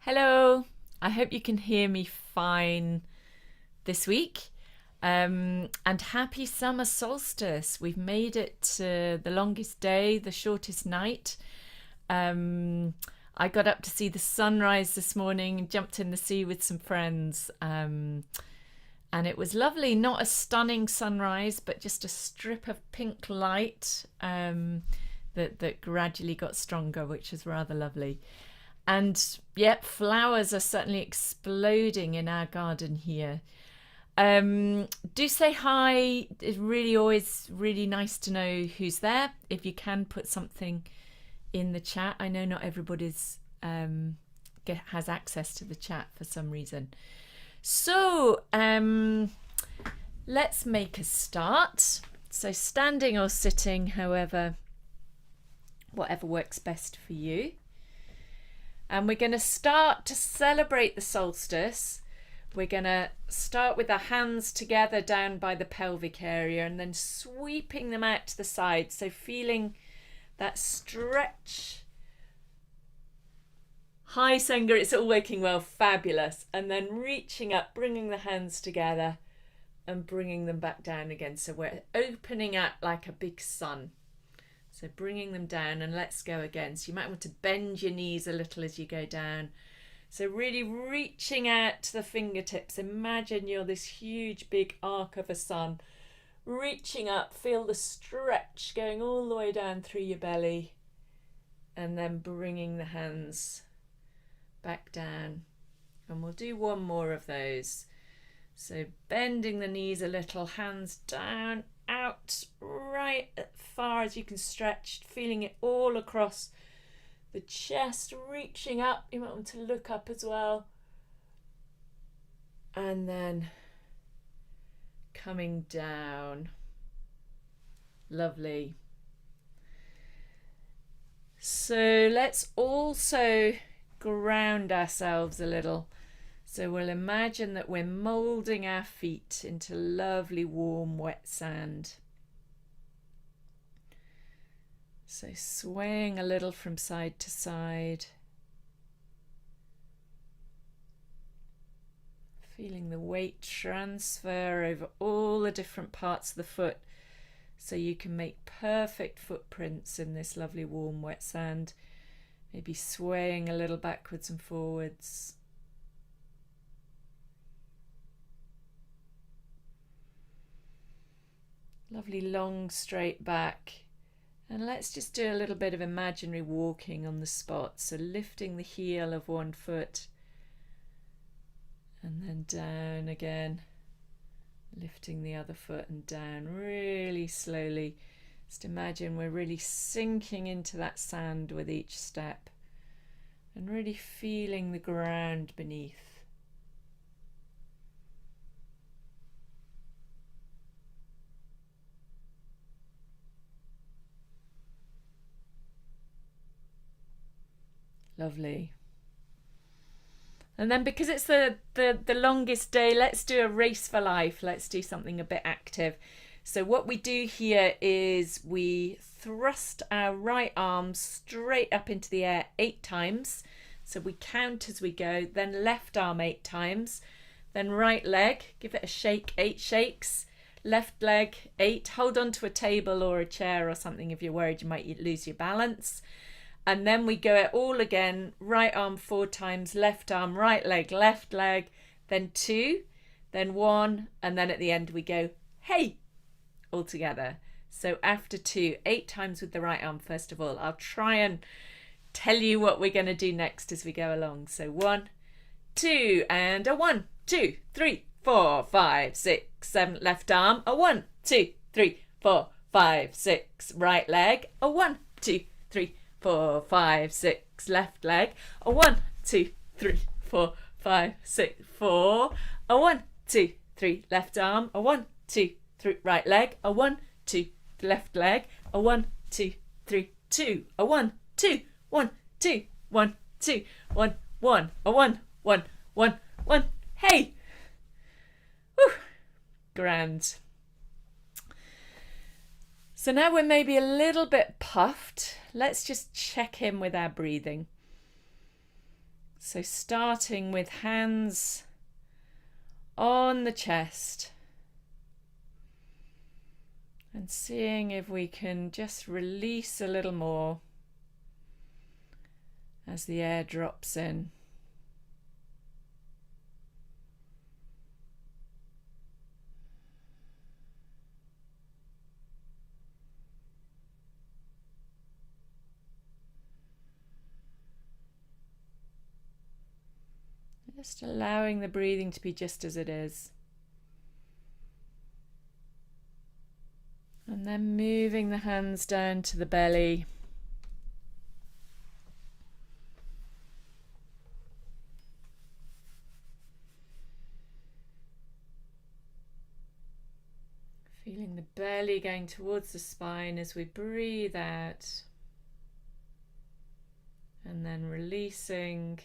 Hello, I hope you can hear me fine this week. And happy summer solstice. We've made it to the longest day, the shortest night. I got up to see the sunrise this morning and jumped in the sea with some friends. And it was lovely, not a stunning sunrise, but just a strip of pink light that gradually got stronger, which was rather lovely. And yep, flowers are certainly exploding in our garden here. Do say hi. It's really always really nice to know who's there. If you can put something in the chat. I know not everybody's has access to the chat for some reason. So let's make a start. So standing or sitting, whatever works best for you. And we're going to start to celebrate the solstice. We're going to start with our hands together down by the pelvic area and then sweeping them out to the side. So feeling that stretch. Hi, Senga, it's all working well. Fabulous. And then reaching up, bringing the hands together and bringing them back down again. So we're opening up like a big sun. So bringing them down, and let's go again. So you might want to bend your knees a little as you go down. So really reaching out to the fingertips. Imagine you're this huge big arc of a sun. Reaching up, feel the stretch going all the way down through your belly. And then bringing the hands back down. And we'll do one more of those. So bending the knees a little, hands down, out, right as far as you can stretch, feeling it all across the chest, reaching up. You might want to look up as well. And then coming down. Lovely. So let's also ground ourselves a little. So we'll imagine that we're moulding our feet into lovely warm wet sand. So swaying a little from side to side. Feeling the weight transfer over all the different parts of the foot so you can make perfect footprints in this lovely warm wet sand. Maybe swaying a little backwards and forwards. Lovely long straight back. And let's just do a little bit of imaginary walking on the spot. So lifting the heel of one foot and then down again. Lifting the other foot and down really slowly. Just imagine we're really sinking into that sand with each step and really feeling the ground beneath. Lovely. And then because it's the longest day, let's do a race for life. Let's do something a bit active. So what we do here is we thrust our right arm straight up into the air 8 times. So we count as we go, then left arm 8 times, then right leg, give it a shake, 8 shakes, left leg 8, hold on to a table or a chair or something if you're worried you might lose your balance. And then we go it all again, right arm 4 times, left arm, right leg, left leg, then 2, then 1, and then at the end we go, hey, all together. So after 2, 8 times with the right arm first of all. I'll try and tell you what we're going to do next as we go along. So 1, 2, and a 1, 2, 3, 4, 5, 6, 7, left arm, a 1, 2, 3, 4, 5, 6, right leg, a 1, 2, 3, 4, 5, 6, left leg, a 1, 2, 3, 4, 5, 6, 4, a 1, 2, 3, left arm, a 1, 2, 3, right leg, a 1, 2, left leg, a 1, 2, 3, 2, a 1, 2, 1, 2, 1, 2, 1, 1, a 1, 1, 1, 1, hey! Whew. Grand. So now we're maybe a little bit puffed. Let's just check in with our breathing. So starting with hands on the chest and seeing if we can just release a little more as the air drops in. Just allowing the breathing to be just as it is. And then moving the hands down to the belly. Feeling the belly going towards the spine as we breathe out. And then releasing.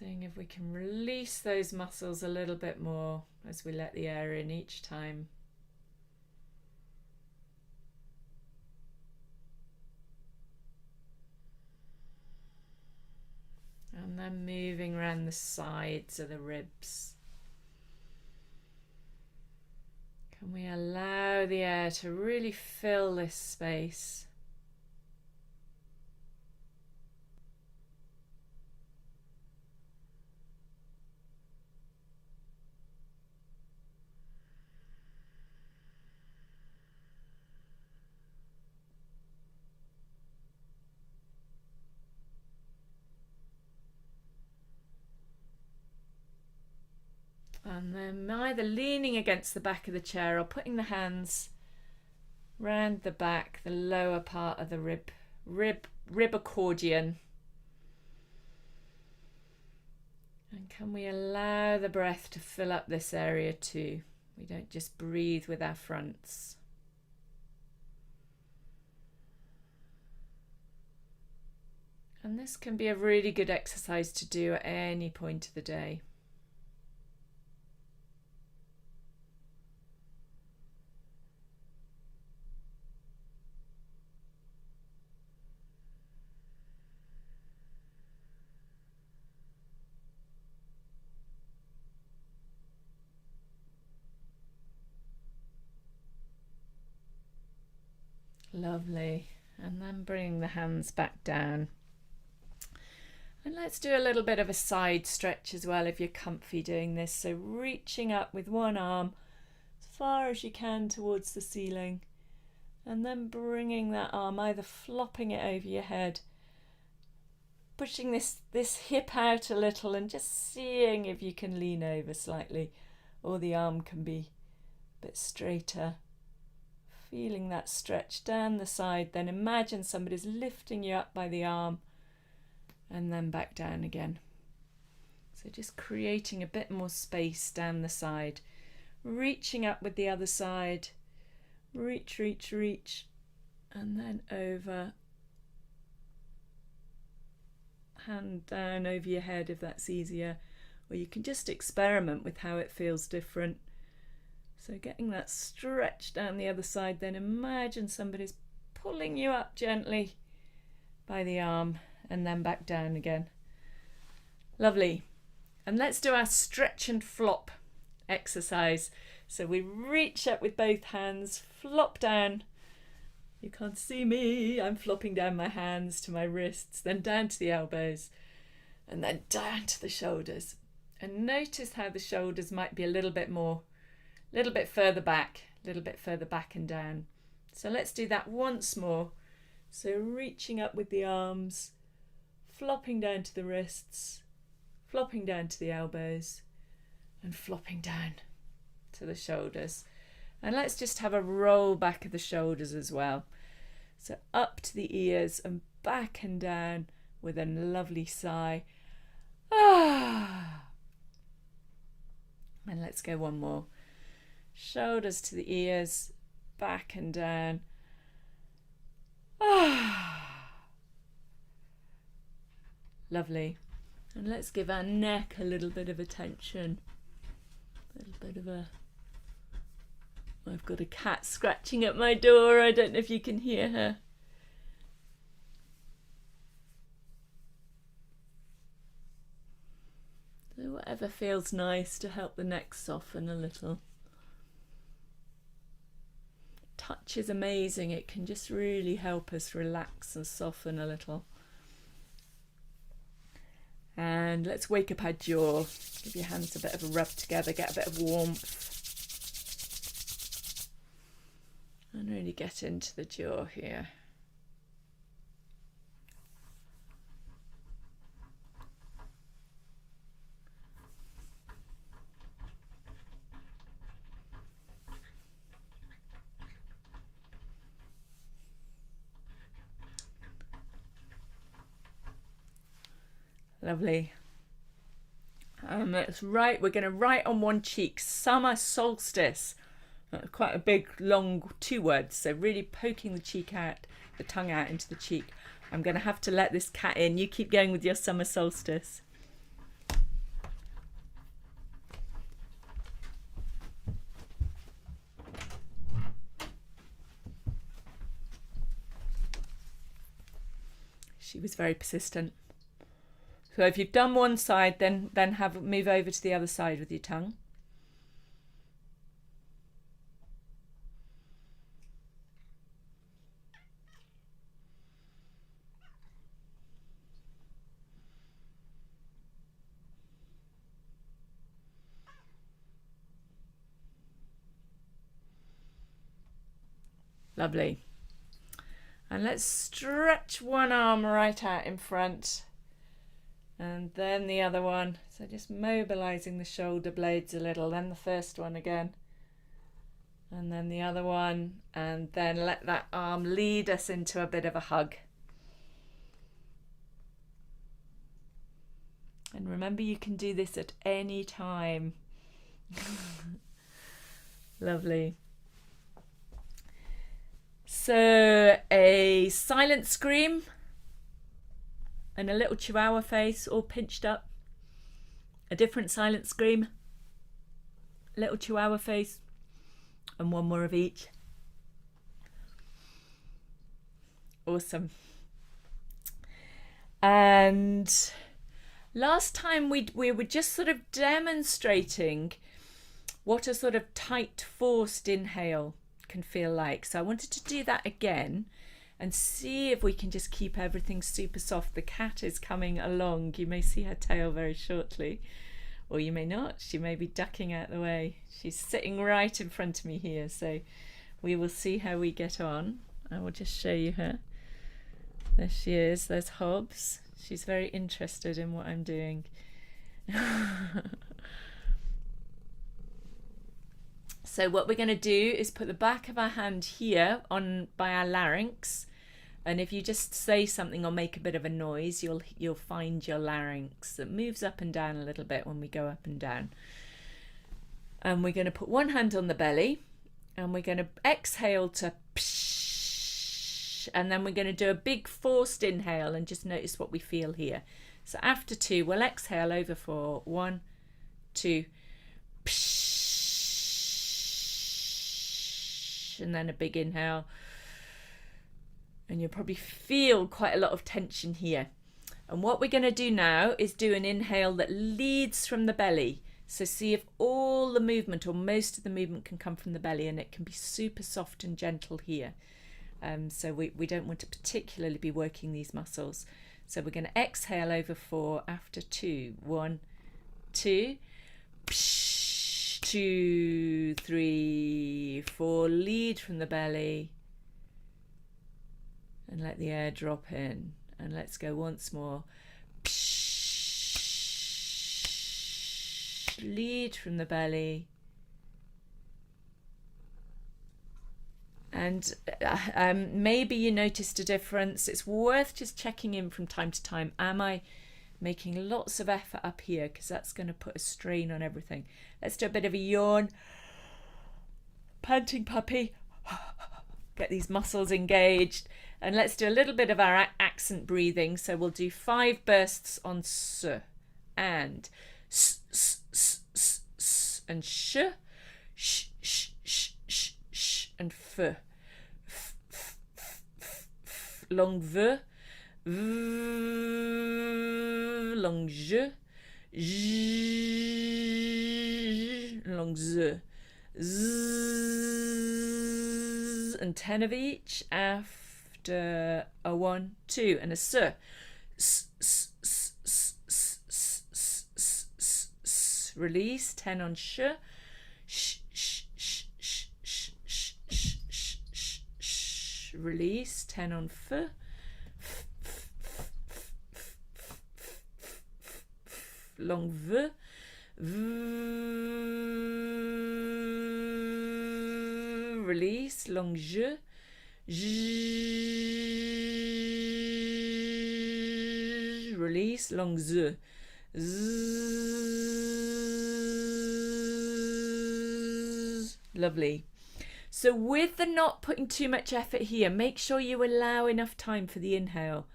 Seeing if we can release those muscles a little bit more as we let the air in each time. And then moving around the sides of the ribs. Can we allow the air to really fill this space? And then either leaning against the back of the chair or putting the hands round the back, the lower part of the rib accordion. And can we allow the breath to fill up this area too? We don't just breathe with our fronts. And this can be a really good exercise to do at any point of the day. Lovely. And then bring the hands back down. And let's do a little bit of a side stretch as well if you're comfy doing this. So reaching up with one arm as far as you can towards the ceiling. And then bringing that arm, either flopping it over your head, pushing this hip out a little and just seeing if you can lean over slightly, or the arm can be a bit straighter. Feeling that stretch down the side, then imagine somebody's lifting you up by the arm and then back down again. So just creating a bit more space down the side. Reaching up with the other side. Reach, reach, reach. And then over. Hand down over your head if that's easier. Or you can just experiment with how it feels different. So getting that stretch down the other side, then imagine somebody's pulling you up gently by the arm and then back down again. Lovely. And let's do our stretch and flop exercise. So we reach up with both hands, flop down. You can't see me. I'm flopping down my hands to my wrists, then down to the elbows, and then down to the shoulders. And notice how the shoulders might be a little bit further back and down. So let's do that once more. So reaching up with the arms, flopping down to the wrists, flopping down to the elbows, and flopping down to the shoulders. And let's just have a roll back of the shoulders as well. So up to the ears and back and down with a lovely sigh. Ah. And let's go one more. Shoulders to the ears, back and down. Ah. Lovely. And let's give our neck a little bit of attention. A little bit of a... I've got a cat scratching at my door. I don't know if you can hear her. So whatever feels nice to help the neck soften a little. Touch is amazing. It can just really help us relax and soften a little. And let's wake up our jaw. Give your hands a bit of a rub together, get a bit of warmth. And really get into the jaw here. Lovely. That's right. We're going to write on one cheek, summer solstice. Quite a big, long 2 words. So really poking the cheek out, the tongue out into the cheek. I'm going to have to let this cat in. You keep going with your summer solstice. She was very persistent. So if you've done one side, then move over to the other side with your tongue. Lovely. And let's stretch one arm right out in front. And then the other one. So just mobilizing the shoulder blades a little. Then the first one again. And then the other one. And then let that arm lead us into a bit of a hug. And remember, you can do this at any time. Lovely. So a silent scream. And a little chihuahua face all pinched up. A different silent scream. Little chihuahua face. And one more of each. Awesome. And last time we were just sort of demonstrating what a sort of tight forced inhale can feel like. So I wanted to do that again. And see if we can just keep everything super soft. The cat is coming along. You may see her tail very shortly. Or you may not. She may be ducking out the way. She's sitting right in front of me here. So we will see how we get on. I will just show you her. There she is. There's Hobbs. She's very interested in what I'm doing. So what we're going to do is put the back of our hand here on by our larynx, and if you just say something or make a bit of a noise, you'll find your larynx that moves up and down a little bit when we go up and down. And we're going to put one hand on the belly, and we're going to exhale to psh, and then we're going to do a big forced inhale and just notice what we feel here. So after 2, we'll exhale over for 1, 2, psh. And then a big inhale, and you'll probably feel quite a lot of tension here. And what we're going to do now is do an inhale that leads from the belly. So see if all the movement or most of the movement can come from the belly, and it can be super soft and gentle here. So we don't want to particularly be working these muscles. So we're going to exhale over 4 after 2. 1, 2, psh. 2, 3, 4, lead from the belly and let the air drop in. And let's go once more. Lead from the belly. And maybe you noticed a difference. It's worth just checking in from time to time. Am I making lots of effort up here? Because that's going to put a strain on everything. Let's do a bit of a yawn. Panting puppy. Get these muscles engaged. And let's do a little bit of our accent breathing. So we'll do 5 bursts on s and s, s, s, s, s and sh, sh, sh, sh, sh, sh and f. F, f, f, f, f. Long v. V, long je, Z, long z. Z, and 10 of each after a 1, 2, and a s. Release, 10 on sh. Release, 10 on f. Long v. Release, long je. Release, long z. Lovely. So with the not putting too much effort here, make sure you allow enough time for the inhale.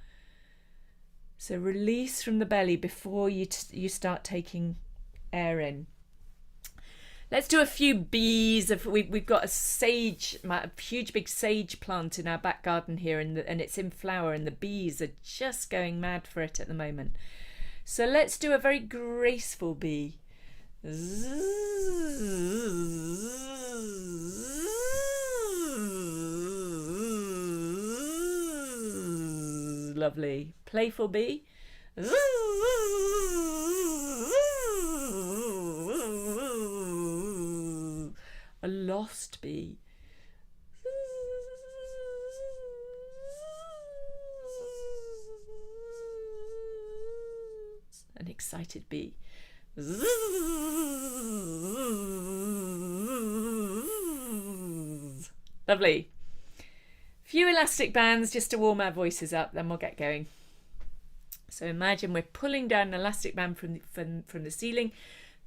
So release from the belly before you start taking air in. Let's do a few bees. We've got a huge big sage plant in our back garden here, and it's in flower, and the bees are just going mad for it at the moment. So let's do a very graceful bee. Lovely. Playful bee. A lost bee. An excited bee. Lovely. Few elastic bands just to warm our voices up, then we'll get going. So imagine we're pulling down an elastic band from the ceiling.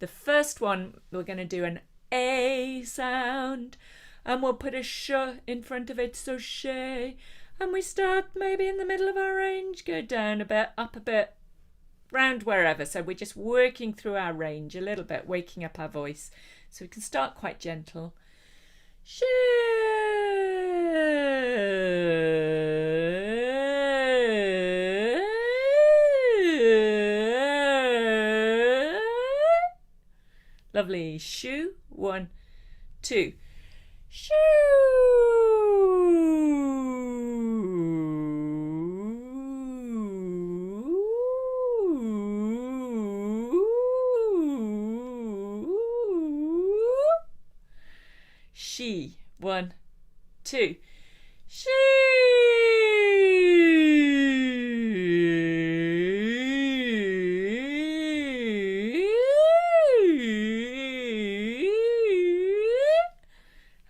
The first one, we're going to do an A sound, and we'll put a sh in front of it, so she. And we start maybe in the middle of our range, go down a bit, up a bit, round wherever. So we're just working through our range a little bit, waking up our voice. So we can start quite gentle. She. Lovely. Shoo. 1, 2. Shoo. She. 1, 2. She.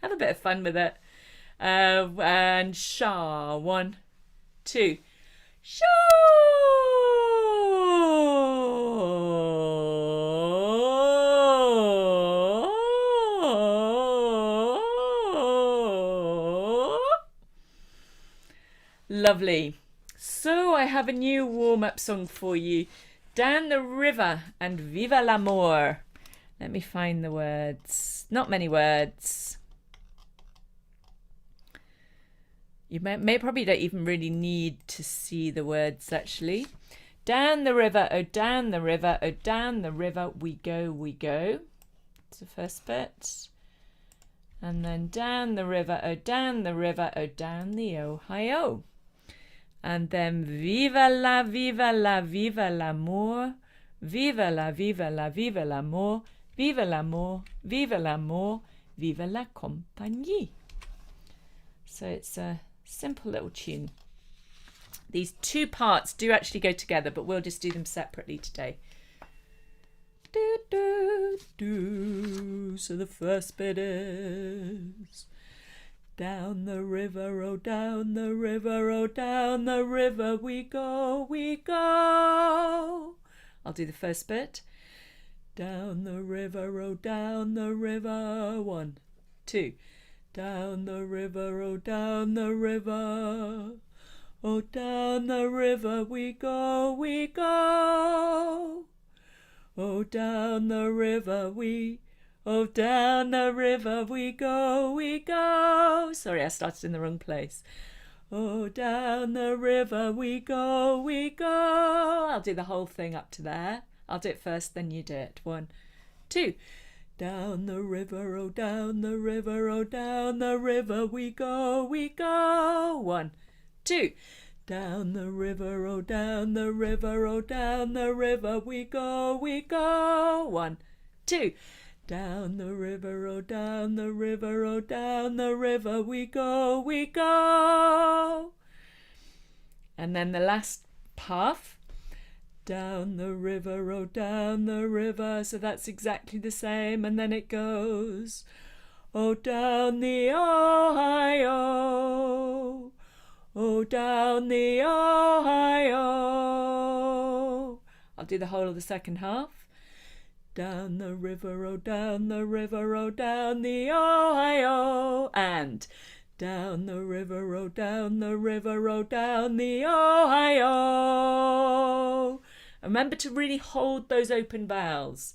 Have a bit of fun with it. And sha. 1, 2. Sha. Lovely. So I have a new warm-up song for you. Down the River and Viva l'Amour. Let me find the words. Not many words. You probably don't even really need to see the words actually. Down the river, oh down the river, oh down the river we go, we go. It's the first bit. And then down the river, oh down the river, oh down the Ohio. And then viva la, viva la, viva l'amour. Viva la, viva la, viva l'amour. Viva l'amour, viva l'amour, viva la compagnie. So it's a simple little tune. These two parts do actually go together, but we'll just do them separately today. Do, do, do. So the first bit is down the river, oh down the river, oh down the river we go, we go. I'll do the first bit. Down the river, oh down the river. 1, 2. Down the river, oh down the river. Oh down the river we go, we go. Oh down the river we, oh down the river we go, we go. Sorry, I started in the wrong place. Oh down the river we go, we go. I'll do the whole thing up to there. I'll do it first, then you do it. 1, 2. Down the river, oh down the river, oh down the river we go, we go. 1, 2. Down the river, oh down the river, oh down the river we go, we go. 1, 2. Down the river, oh down the river, oh down the river we go, we go. And then the last half. Down the river, oh down the river. So that's exactly the same. And then it goes, oh down the Ohio, oh down the Ohio. I'll do the whole of the second half. Down the river, oh down the river, oh down the Ohio. And down the river, oh down the river, oh down the Ohio. Remember to really hold those open vowels.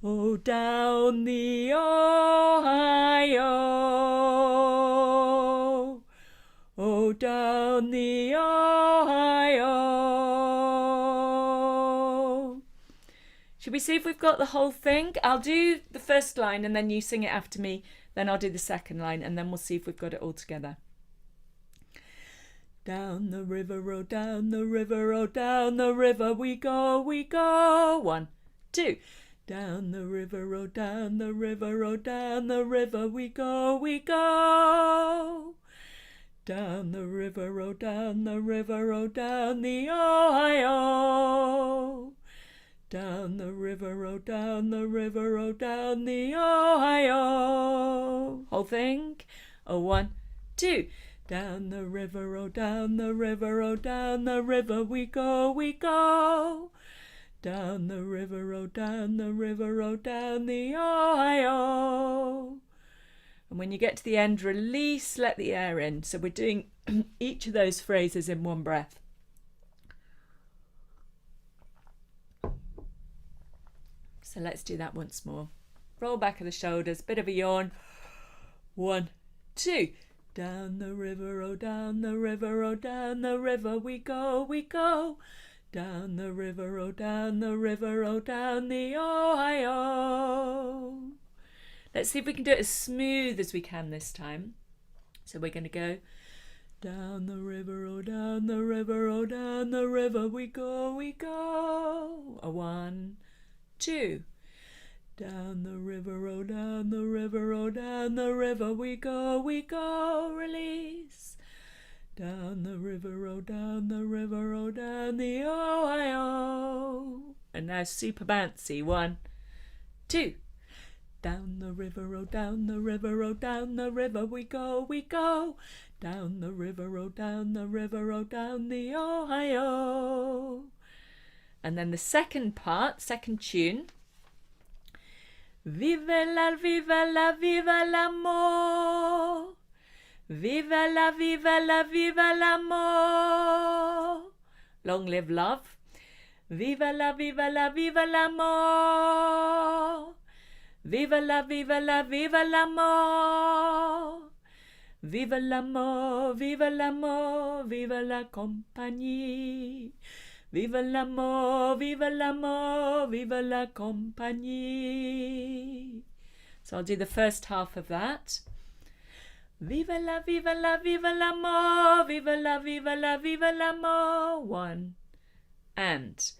Oh, down the Ohio. Oh, down the Ohio. Should we see if we've got the whole thing? I'll do the first line and then you sing it after me. Then I'll do the second line and then we'll see if we've got it all together. Down the river, oh down the river, oh down the river we go, we go. 1, 2. Down the river, oh down the river, oh down the river we go, we go. Down the river, oh down the river, oh down the Ohio. Down the river, oh down the river, oh down the Ohio. Whole thing. Oh, 1, 2. Down the river, oh down the river, oh down the river we go, we go. Down the river, oh down the river, oh down the Ohio. And when you get to the end, release, let the air in. So we're doing each of those phrases in one breath. So let's do that once more. Roll back of the shoulders, bit of a yawn. 1, 2. Down the river, oh down the river, oh down the river we go, we go. Down the river, oh down the river, oh down the Ohio. Let's see if we can do it as smooth as we can this time. So we're going to go down the river, oh down the river, oh down the river we go, we go. 1, 2. Down the river, oh down the river, oh down the river we go, release. Down the river, oh down the river, oh down the Ohio. And now super bouncy. 1, 2. Down the river, oh down the river, oh down the river we go, down the river, oh down the river, oh down the Ohio. And then the second part, second tune. Vive la, vive la, vive l'amor. Vive la, vive la, vive l'amor. Long live love. Vive la, vive la, vive l'amor. Vive la, vive la, vive l'amor. Vive l'amour, vive l'amour, vive la compagnie. Vive l'amour, vive l'amour, vive la compagnie. So I'll do the first half of that. Vive la, vive la, vive l'amour, vive la, vive la, vive l'amour. 1. And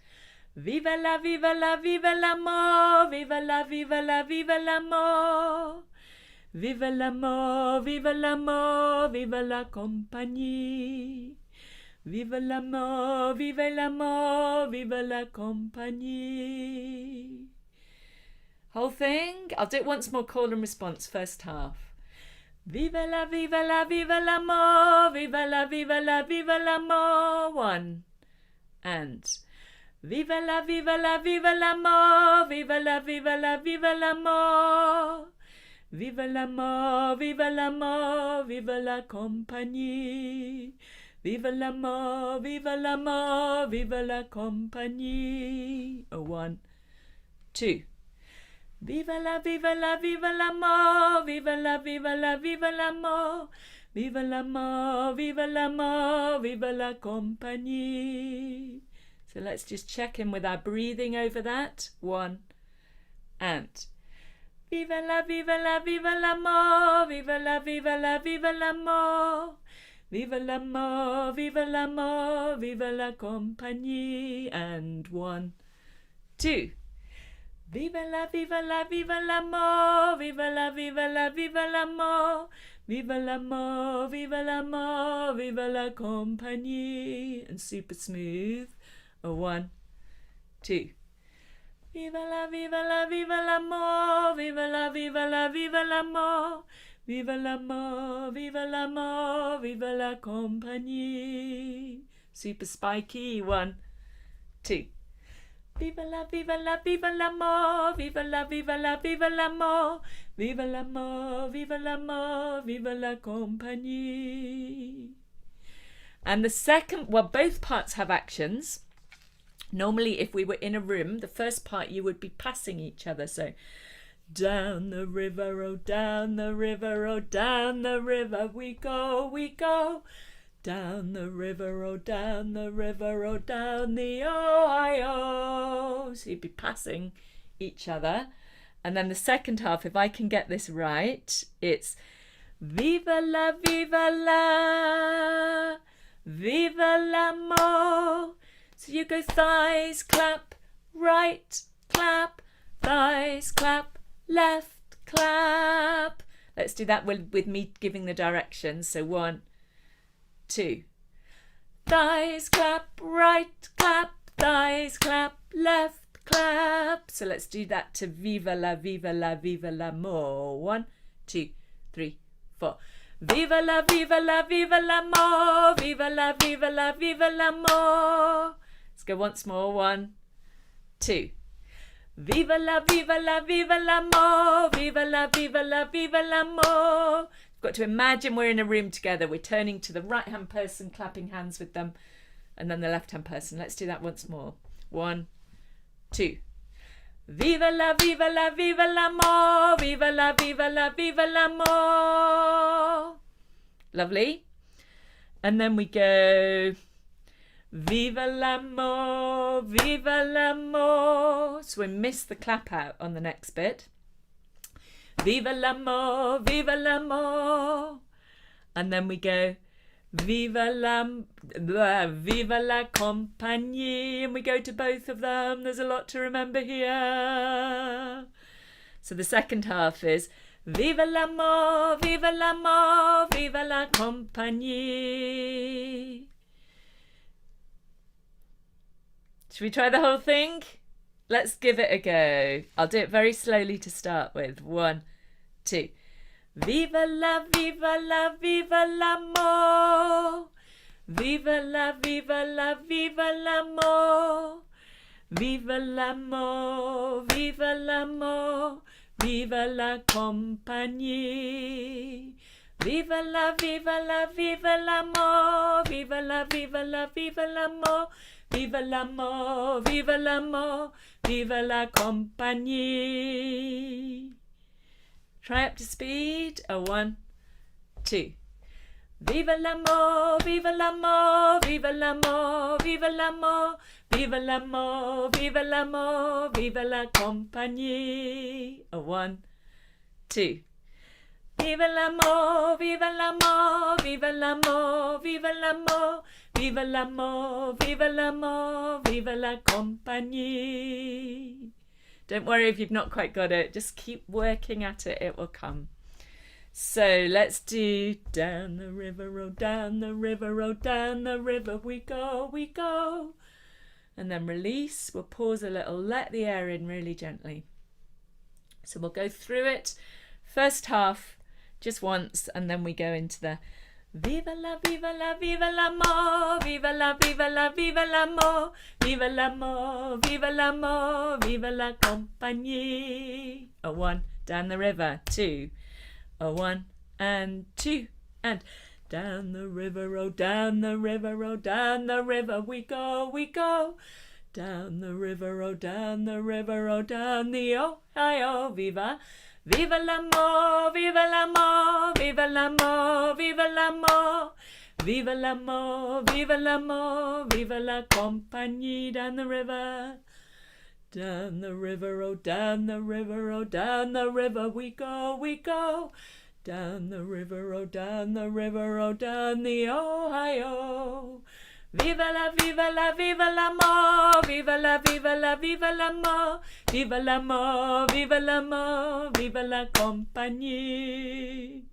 vive la, vive la, vive l'amour, vive la, vive la, vive l'amour. Vive l'amour, vive l'amour, vive la compagnie. Vive l'amour, vive l'amour, vive la compagnie. Whole thing. I'll do it once more, call and response, first half. Vive la, vive la, vive l'amour, vive la, vive la, vive l'amour. 1. And vive la, vive la, vive l'amour, vive la, vive la, vive l'amour. Vive l'amour, vive l'amour, vive la compagnie. Vive l'amour, vive l'amour, vive la compagnie. 1, 2. Vive la, vive la, vive l'amour, vive la, vive la, vive l'amour. Vive l'amour, vive l'amour, vive la compagnie. So let's just check in with our breathing over that. 1 and viva la viva la viva l'amor, viva la viva la viva l'amor, viva l'amor, viva l'amor, viva la compagnie, and 1, 2. Viva la viva la viva l'amor, viva la viva la viva l'amor, viva l'amor, viva l'amor, viva la compagnie, and super smooth. 1, 2. Viva la viva la viva l'amor, viva la viva la viva l'amor, viva l'amor, viva l'amor, viva la compagnie. Super spiky. 1, 2. Viva la viva la viva l'amor, viva la viva la viva l'amor, viva l'amor, viva l'amor, viva la compagnie. And the second, well, both parts have actions. Normally, if we were in a room, the first part you would be passing each other. So, down the river, oh down the river, oh down the river we go, we go. Down the river, oh down the river, oh down the Ohio. So you'd be passing each other. And then the second half, if I can get this right, it's viva la, viva la, viva l'amor. So you go thighs, clap, right, clap, thighs, clap, left, clap. Let's do that with me giving the directions. So 1, 2. Thighs, clap, right, clap, thighs, clap, left, clap. So let's do that to viva la, viva la, viva l'amor. 1, 2, 3, 4. Viva la, viva la, viva l'amor, viva la, viva la, viva l'amor. Let's go once more. 1, 2. Viva la, viva la, viva l'amor, viva la, viva la, viva l'amor. We've got to imagine we're in a room together. We're turning to the right-hand person, clapping hands with them, and then the left-hand person. Let's do that once more. 1, 2. Viva la, viva la, viva l'amor, viva la, viva la, viva l'amor. Lovely. And then we go viva l'amor, viva l'amor. So we miss the clap out on the next bit. Viva l'amor, viva l'amor. And then we go viva la compagnie, and we go to both of them. There's a lot to remember here. So the second half is viva l'amor, viva l'amor, viva la compagnie. Should we try the whole thing? Let's give it a go. I'll do it very slowly to start with. 1, 2. Viva la, viva la, viva l'amor. Viva la, viva la, viva l'amor. Viva l'amor, viva l'amor, viva la compagnie. Viva la, viva la, viva l'amor. Viva la, viva la, viva l'amor. Viva l'amor, viva l'amor, viva la compagnie. Try up to speed. 1, 2. Viva l'amor, viva l'amor, viva l'amor, viva l'amor, viva l'amor, viva l'amor, viva la compagnie. 1, 2. Viva l'amor, viva l'amor, viva l'amor, viva l'amor, viva l'amor, viva l'amor, viva la compagnie. Don't worry if you've not quite got it. Just keep working at it. It will come. So let's do down the river, oh down the river, oh down the river we go, we go. And then release. We'll pause a little. Let the air in really gently. So we'll go through it. First half just once, and then we go into the viva la, viva la, viva l'amor, viva la, viva la, viva l'amor, viva l'amor, viva l'amor, viva la compagnie. 1, down the river. 2, 1 and 2, and down the river, oh down the river, oh down the river we go, we go. Down the river, oh down the river, oh down the Ohio, viva. Viva l'amor, viva l'amor, viva l'amor, viva l'amor, Viva l'amour, viva l'amour, viva la compagnie down the river. Down the river, oh down the river, oh down the river we go, we go. Down the river, oh down the river, oh down the Ohio. Viva la, viva la, viva l'amour, viva la, viva la, viva l'amour, viva l'amour, viva l'amour, viva la compagnie.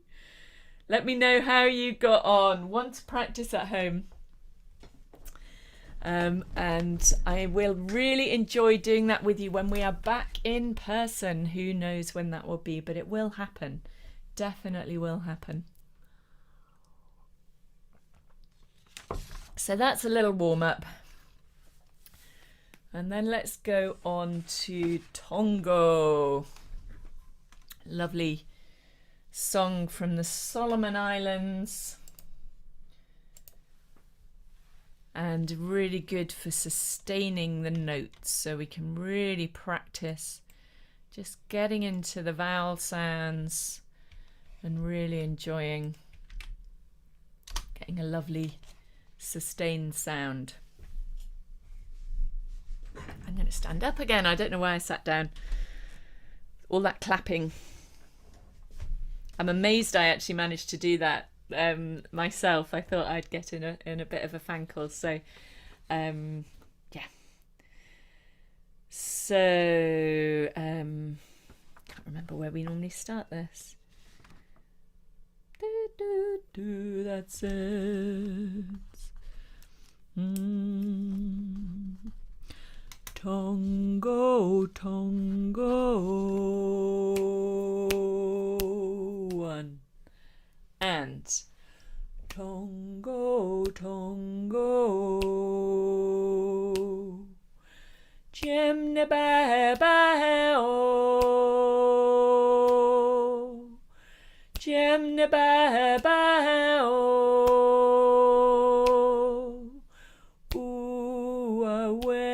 Let me know how you got on. Want to practice at home. And I will really enjoy doing that with you when we are back in person. Who knows when that will be, but it will happen. Definitely will happen. So that's a little warm-up. And then let's go on to Tongo. Lovely song from the Solomon Islands. And really good for sustaining the notes, so we can really practice just getting into the vowel sounds and really enjoying getting a lovely sustained sound. I'm going to stand up again. I don't know why I sat down. All that clapping. I'm amazed I actually managed to do that myself. I thought I'd get in a bit of a fankle. So yeah. So can't remember where we normally start this. That's it. Tongo, Tongo. One. And Tongo, Tongo. Jimna ba ba o. Jimna ba ba o. Ooh away.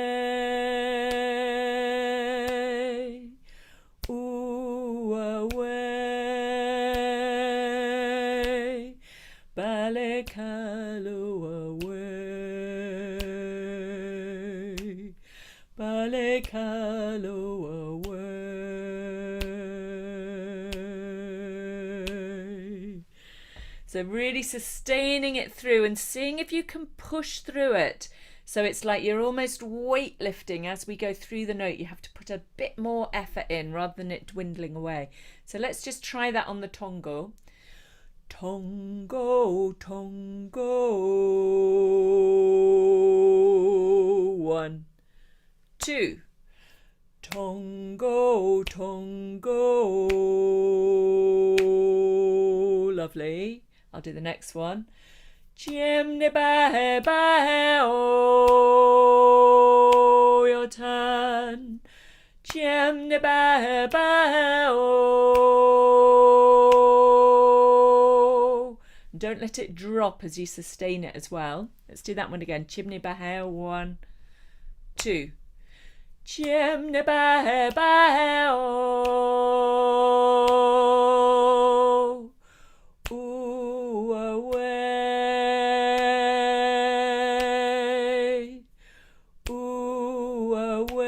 Ooh away. Balekalo away. Balekalo away. So really sustaining it through and seeing if you can push through it. So it's like you're almost weightlifting as we go through the note. You have to put a bit more effort in rather than it dwindling away. So let's just try that on the Tongo. Tongo, Tongo. 1, 2. Tongo, Tongo. Lovely. I'll do the next one. Jimny ba ba oh, your turn. Jimny ba ba oh. Don't let it drop as you sustain it as well. Let's do that one again. Chimney ba 1, 2. Chimney ba ba oh. Ooh away. Ooh away.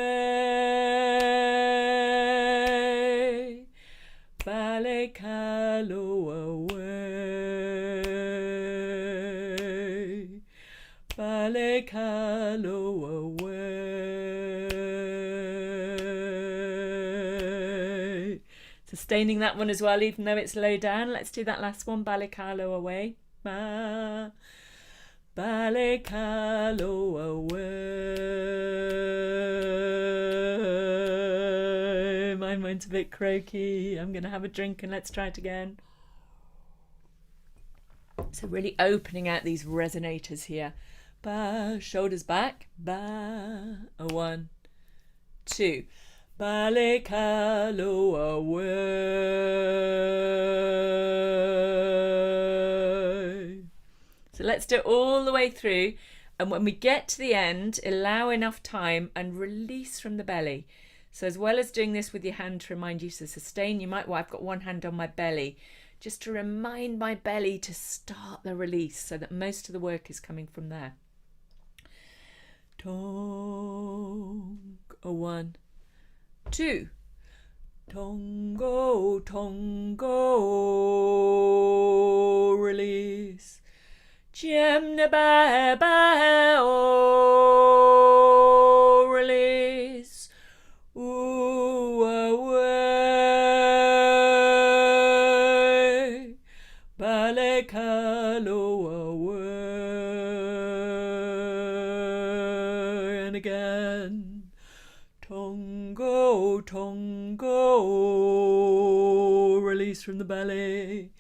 Balekalo away. Balekalo away. Sustaining that one as well, even though it's low down. Let's do that last one. Balekalo away. Ba. Balekalo away. My mind's a bit croaky. I'm going to have a drink and let's try it again. So really opening out these resonators here. Ba, shoulders back. Ba, 1, 2. Balekalo away. So let's do it all the way through. And when we get to the end, allow enough time and release from the belly. So as well as doing this with your hand to remind you to sustain, you might, well, I've got one hand on my belly, just to remind my belly to start the release so that most of the work is coming from there. Tong, 1, 2. Tongo, tongo, release. Jem ne ba ba o, release. Ooh away, balekalo away, and again. Tongo, tongo, release from the belly.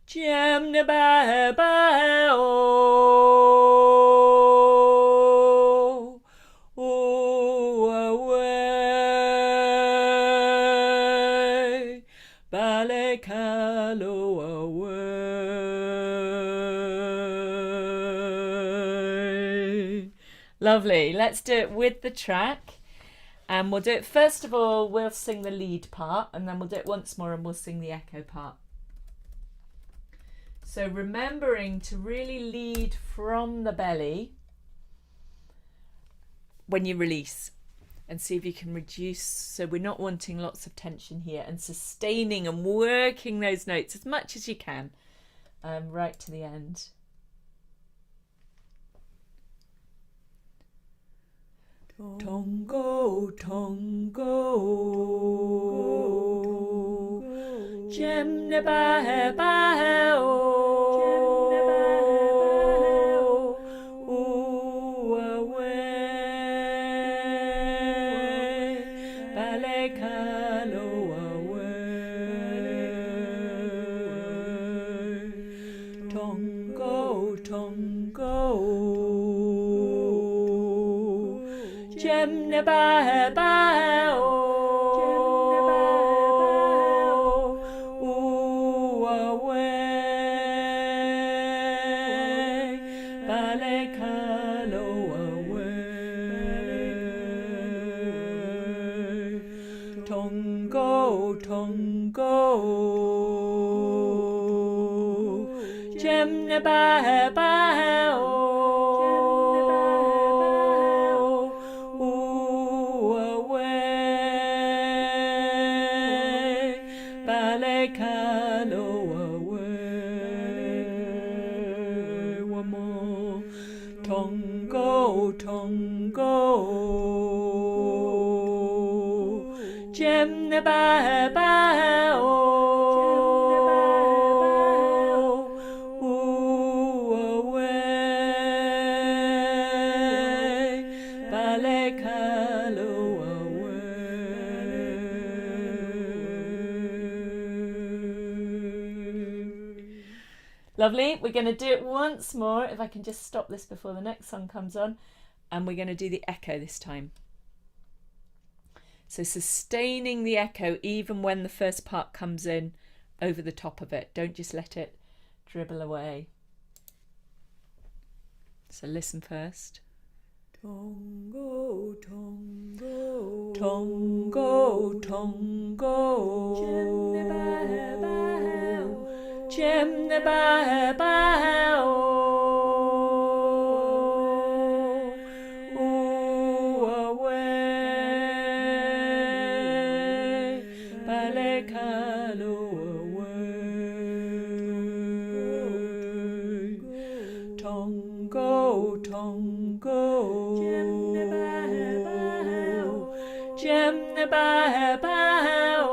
Jem ne ba ba o, away, balekalo away. Lovely. Let's do it with the track. And we'll do it, first of all, we'll sing the lead part, and then we'll do it once more and we'll sing the echo part. So remembering to really lead from the belly when you release, and see if you can reduce, so we're not wanting lots of tension here, and sustaining and working those notes as much as you can, right to the end. Tongo, tongo, jem ne ba ba o, away, balekalo away, tongo, tongo, jem ne ba ba o, away, balekalo away, tongo, tongo, jem ne ba ba o, tongo, tongo, jem ne ba ba o, away, balekalo away. Lovely. We're going to do it once more, if I can just stop this before the next song comes on, and we're going to do the echo this time. So sustaining the echo even when the first part comes in over the top of it. Don't just let it dribble away. So listen first. Tongo, tongo, tongo, tongo, jem ne ba ba o, jem ne ba ba o, away, balekalo away, tongo, tongo, jem ne ba ba o, jem ne ba ba o,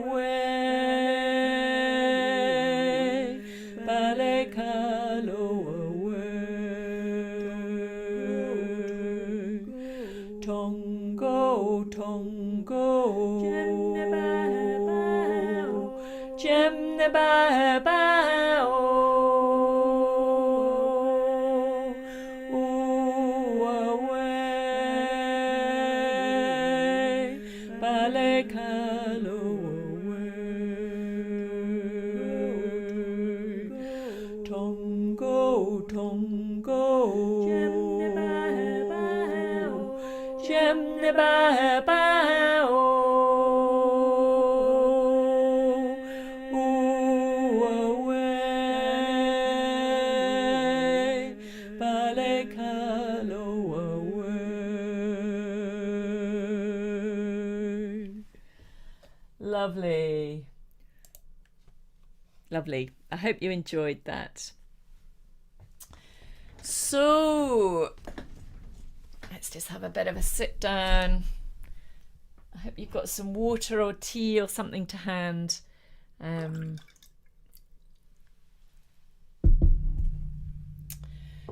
away, balekalo away, tongo, tongo, jem ne ba ba o, jem ne ba ba o, away, balekalo away, tongo, tongo, jem ne ba Lovely. Lovely. I hope you enjoyed that. So, let's just have a bit of a sit down. I hope you've got some water or tea or something to hand.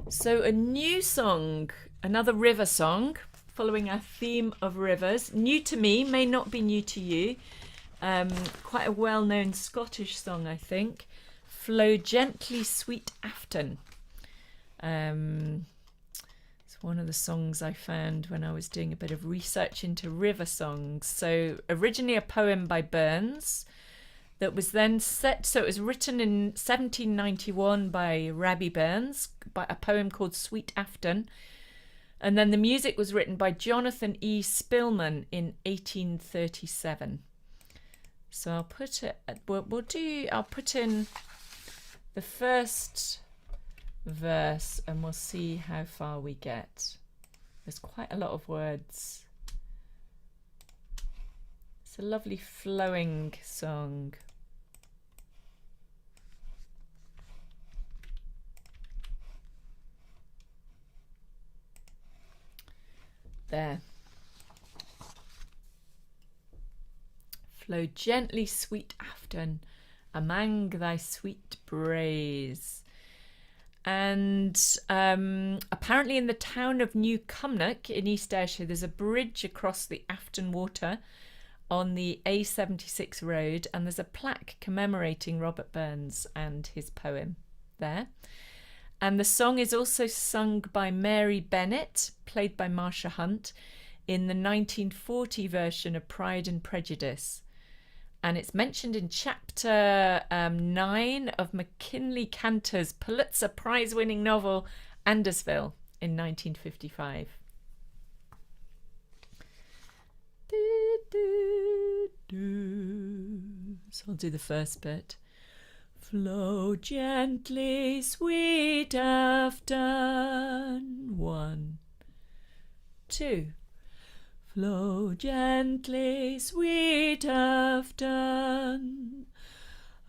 So a new song, another river song, following our theme of rivers. New to me, may not be new to you. Quite a well-known Scottish song, I think. Flow Gently, Sweet Afton. It's one of the songs I found when I was doing a bit of research into river songs. So originally a poem by Burns that was then set, so it was written in 1791 by Rabbie Burns, by a poem called Sweet Afton. And then the music was written by Jonathan E. Spillman in 1837. So I'll put it, I'll put in the first verse and we'll see how far we get. There's quite a lot of words. It's a lovely flowing song. There. Flow gently, sweet Afton, among thy sweet braes. And apparently in the town of New Cumnock in East Ayrshire, there's a bridge across the Afton Water on the A76 road, and there's a plaque commemorating Robert Burns and his poem there. And the song is also sung by Mary Bennett, played by Marsha Hunt, in the 1940 version of Pride and Prejudice. And it's mentioned in chapter 9 of McKinley Cantor's Pulitzer Prize-winning novel Andersville in 1955. So I'll do the first bit. Flow gently, sweet Afton. 1, 2. Flow gently, sweet Afton,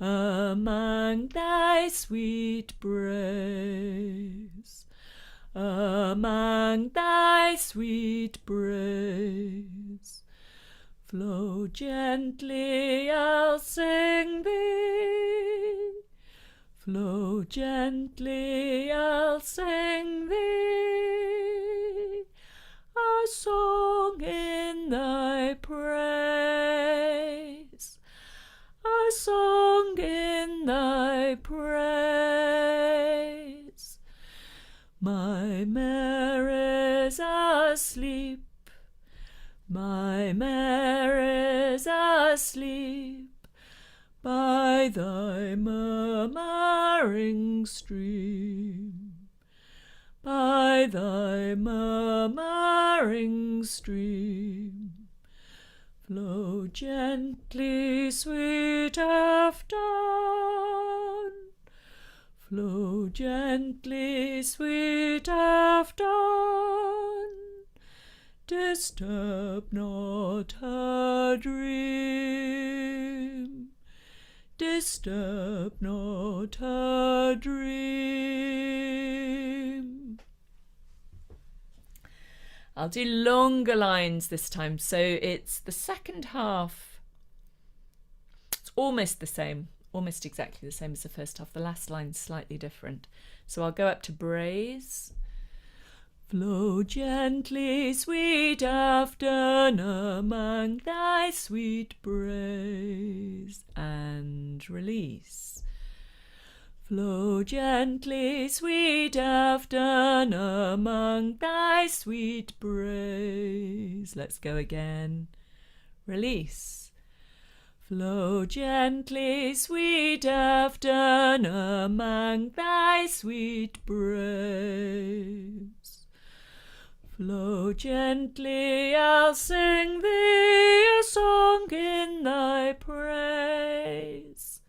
among thy sweet braes, among thy sweet braes. Flow gently, I'll sing thee. Flow gently, I'll sing thee. A song in thy praise, a song in thy praise. My mare is asleep, my mare is asleep, by thy murmuring stream. By thy murmuring stream. Flow gently, sweet Afton. Flow gently, sweet Afton. Disturb not her dream. Disturb not her dream. I'll do longer lines this time, so it's the second half. It's almost the same, almost exactly the same as the first half. The last line's slightly different. So I'll go up to braes. Flow gently, sweet Afton, among thy sweet braes, and release. Flow gently, sweet Afton, among thy sweet braes. Let's go again. Release. Flow gently, sweet Afton, among thy sweet braes. Flow gently, I'll sing thee a song in thy praise.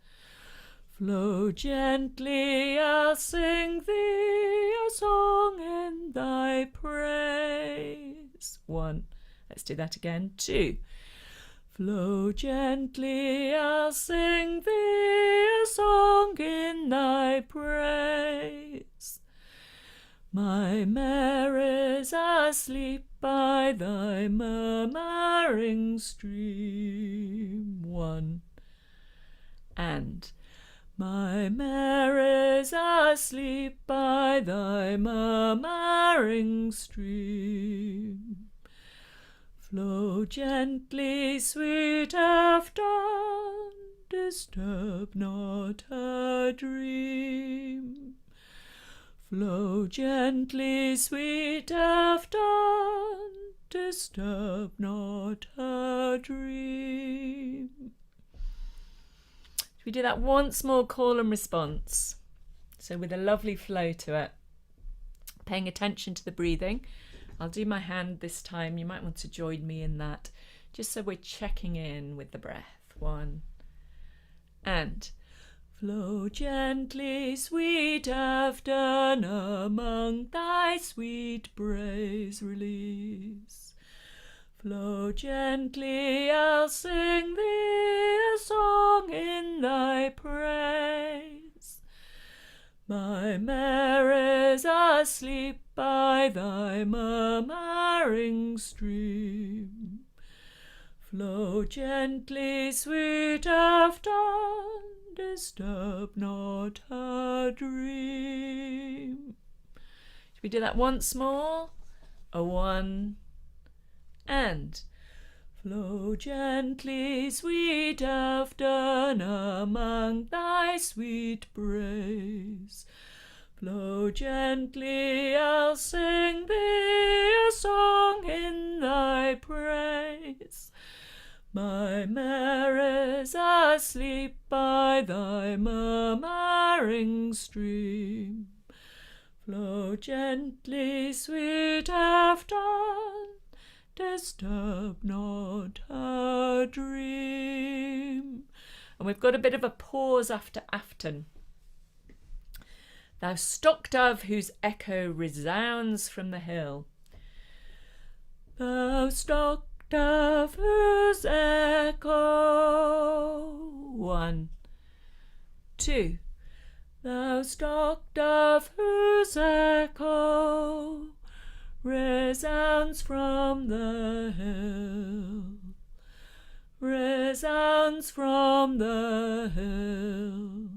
Flow gently, I'll sing thee a song in thy praise. 1. Let's do that again. 2. Flow gently, I'll sing thee a song in thy praise. My Mary's asleep by thy murmuring stream. 1. And my Mary's asleep by thy murmuring stream. Flow gently, sweet Afton, disturb not her dream. Flow gently, sweet Afton, disturb not her dream. Should we do that once more, call and response? So with a lovely flow to it, paying attention to the breathing. I'll do my hand this time. You might want to join me in that, just so we're checking in with the breath. 1. And flow gently, sweet Afton, among thy sweet praise release. Flow gently, I'll sing thee a song in thy praise. My Mary's asleep by thy murmuring stream. Flow gently, sweet Afton, disturb not her dream. Should we do that once more? A 1 and flow gently, sweet Afton, among thy sweet praise. Flow gently, I'll sing thee a song in thy praise. My Mary's asleep by thy murmuring stream. Flow gently, sweet Afton, disturb not her dream. And we've got a bit of a pause after Afton. Thou stock dove whose echo resounds from the hill. Thou stock dove whose echo. 1, 2. Thou stock dove whose echo resounds from the hill. Resounds from the hill.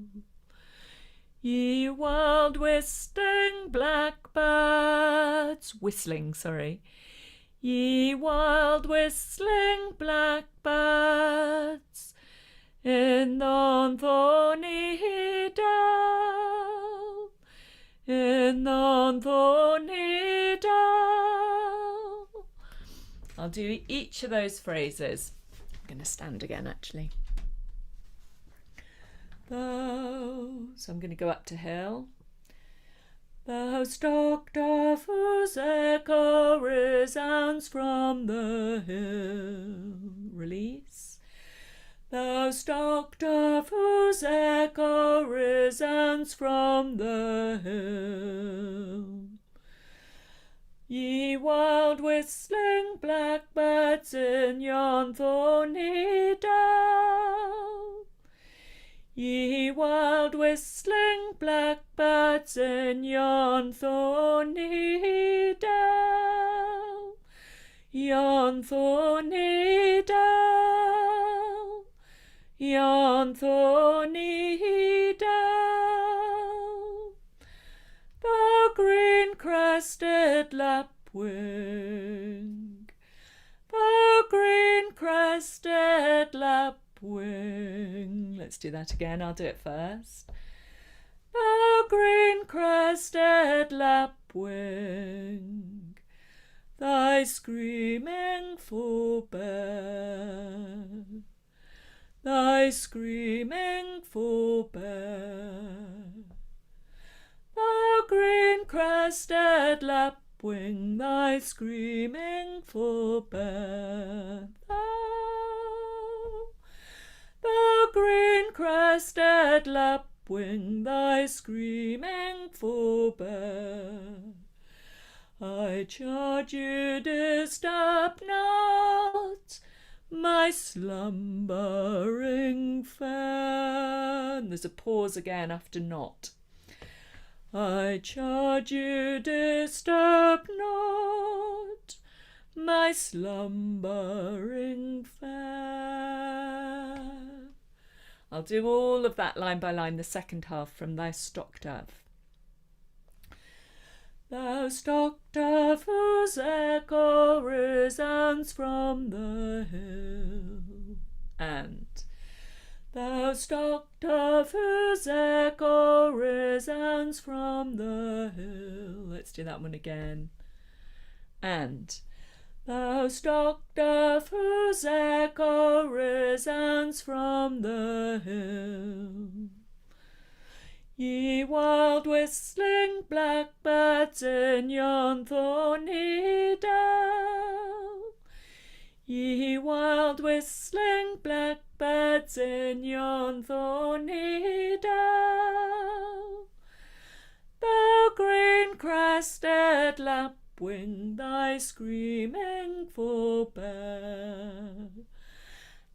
Ye wild whistling blackbirds, Ye wild whistling blackbirds, in the thorny dell, in the thorny dell. I'll do each of those phrases. I'm going to stand again, actually. So I'm going to go up to hill. Thou stock dove whose echo resounds from the hill. Release. Thou stock dove whose echo resounds from the hill. Ye wild whistling blackbirds in yon thorny dell. Ye wild whistling blackbirds in yon thorny dell. Yon thorny dell. Yon thorny dell. The green crested lapwing. The green crested lapwing. Let's do that again. I'll do it first. The green crested lapwing, thy screaming forbear. Thy screaming forbear. The green crested lapwing, lapwing, thy screaming forbear. Thou green-crested lapwing, thy screaming forbear. I charge you, disturb not my slumbering fair. And there's a pause again after not. I charge you, disturb not my slumbering fair. I'll do all of that line by line, the second half from Thou Stock Dove. Thou stock dove whose echo resounds from the hill, and thou stock dove whose echo resounds from the hill. Let's do that one again. And thou stock dove whose echo resounds from the hill. Ye wild whistling blackbirds in yon thorny dell, ye wild whistling blackbirds in yon thorny dell, thou green-crested lapwing, thy screaming forbear.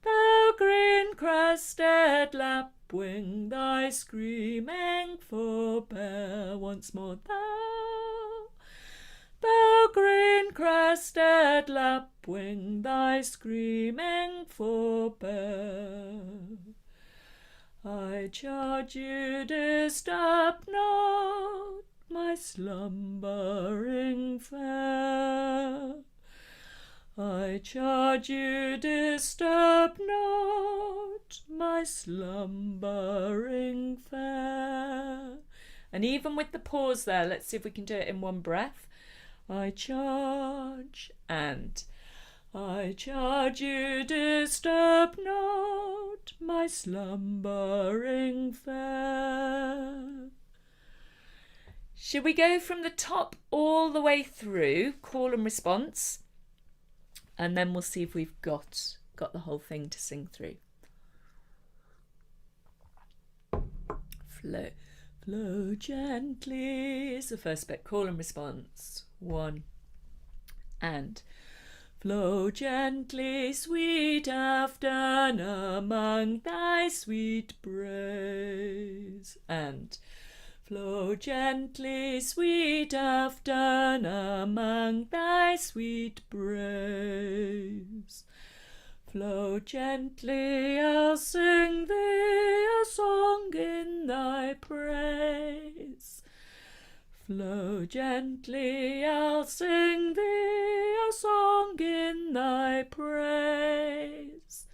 Thou green-crested lapwing, thy screaming forbear. Once more, thou green-crested lapwing, thy screaming forbear. I charge you, disturb not my slumbering fair. I charge you, disturb not my slumbering fair. And even with the pause there, let's see if we can do it in one breath. I charge, and I charge you, disturb not my slumbering fair. Should we go from the top all the way through, call and response? And then we'll see if we've got the whole thing to sing through. Flow, flow gently is the first bit. Call and response. 1. And flow gently, sweet Afton, among thy sweet braes. And flow gently, sweet Afton, among thy sweet braes. Flow gently, I'll sing thee a song in thy praise. Flow gently, I'll sing thee a song in thy praise.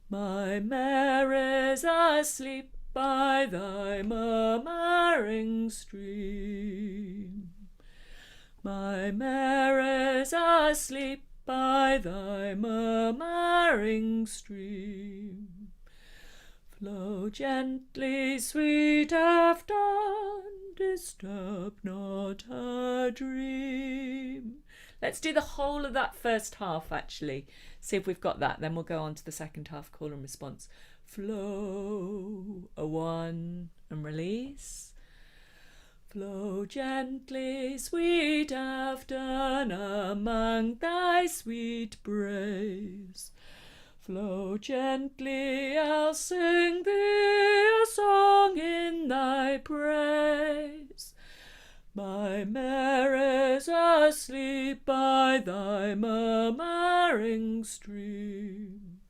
My mare is asleep by thy murmuring stream. My mare is asleep by thy murmuring stream. Flow gently, sweet Afton, disturb not her dream. Let's do the whole of that first half actually. See if we've got that. Then we'll go on to the second half, call and response. Flow, a 1 and release. Flow gently, sweet Afton, among thy sweet braes. Flow gently, I'll sing thee a song in thy praise. My mare is asleep by thy murmuring stream.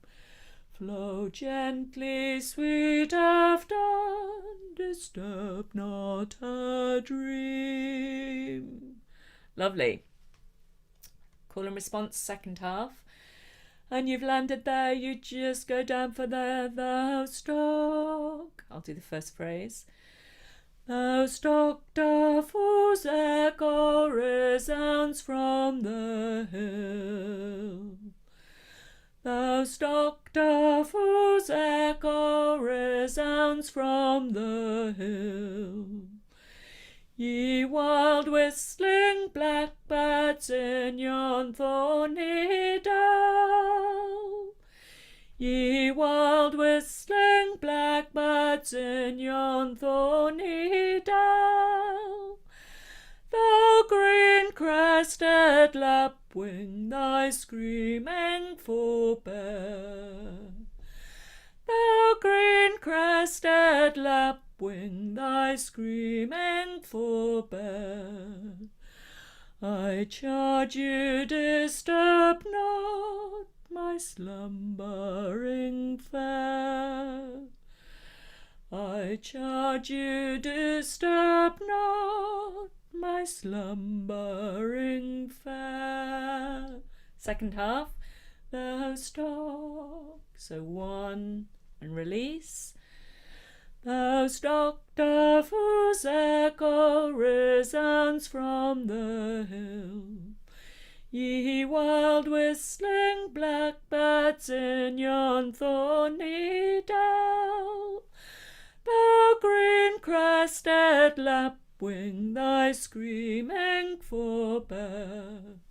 Flow gently, sweet Afton, disturb not her dream. Lovely. Call and response, second half. And you've landed there, you just go down for there, thou stock. I'll do the first phrase. Thou stock dove whose echo resounds from the hill. Thou stock dove whose echo resounds from the hill. Ye wild whistling blackbirds in yon thorny dell, ye wild whistling blackbirds in yon thorny dell, thou green-crested lapwing, thy screaming forbear. Thou green-crested lapwing, thy screaming forbear. I charge you, disturb not my slumbering fair. I charge you, disturb not my slumbering fair. Second half. Thou stock, so one and release. Thou stock dove whose echo resounds from the hill, ye wild whistling blackbirds in yon thorny dell, thou green-crested lapwing, thy screaming forbear.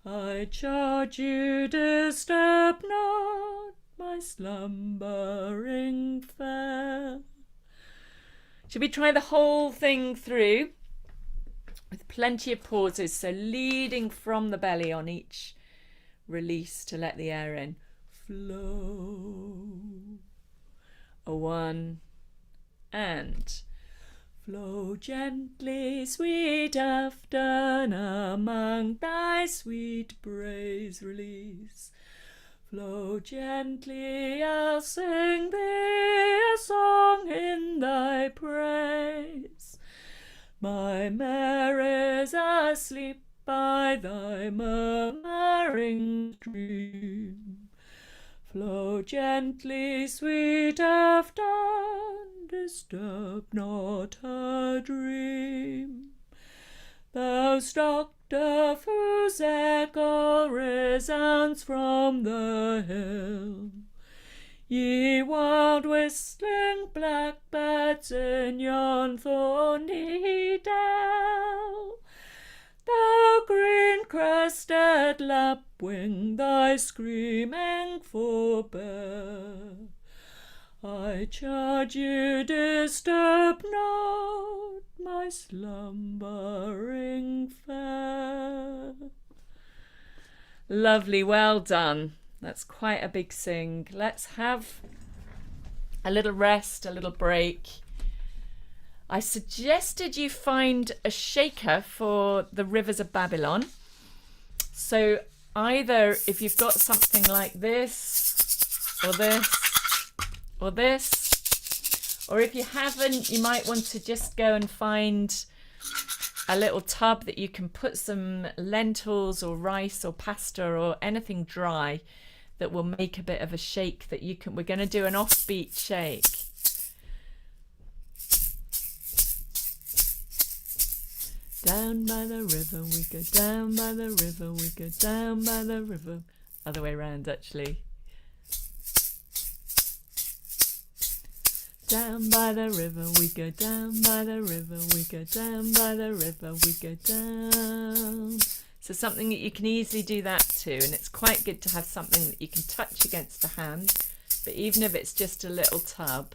I charge you, disturb not my slumbering fair. Should we try the whole thing through with plenty of pauses, so leading from the belly on each release to let the air in. Flow. A one and flow gently, sweet Afton, among thy sweet braes release. Flow gently, I'll sing thee a song in thy praise. My mare is asleep by thy murmuring stream. Flow gently, sweet Afton, disturb not her dream. Thou stock dove whose echo resounds from the hill, ye wild whistling blackbirds in yon thorny dell, thou green-crested lapwing, thy screaming forbear. I charge you, disturb not my slumbering fair. Lovely, well done. That's quite a big sing. Let's have a little rest, a little break. I suggested you find a shaker for the Rivers of Babylon. So either if you've got something like this, or this, or this, or if you haven't, you might want to just go and find a little tub that you can put some lentils or rice or pasta or anything dry that will make a bit of a shake that you can. We're going to do an offbeat shake. Down by the river we go, down by the river we go, down by the river. Other way around, actually. Down by the river we go, down by the river we go, down by the river we go down. So something that you can easily do that to, and it's quite good to have something that you can touch against the hand, but even if it's just a little tub,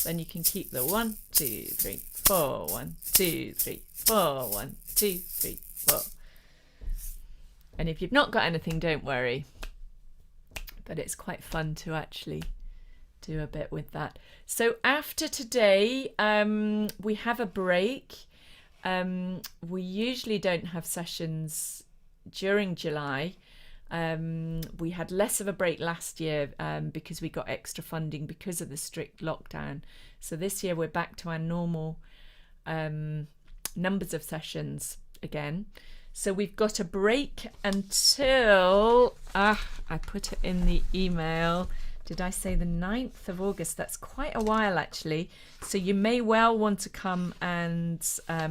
then you can keep the 1, 2, 3, 4, 1, 2, 3, 4, 1, 2, 3, 4. And if you've not got anything, don't worry, but it's quite fun to actually do a bit with that. So after today, we have a break. We usually don't have sessions during July. We had less of a break last year because we got extra funding because of the strict lockdown. So this year we're back to our normal numbers of sessions again. So we've got a break until, I put it in the email. Did I say the 9th of August? That's quite a while, actually. So you may well want to come and,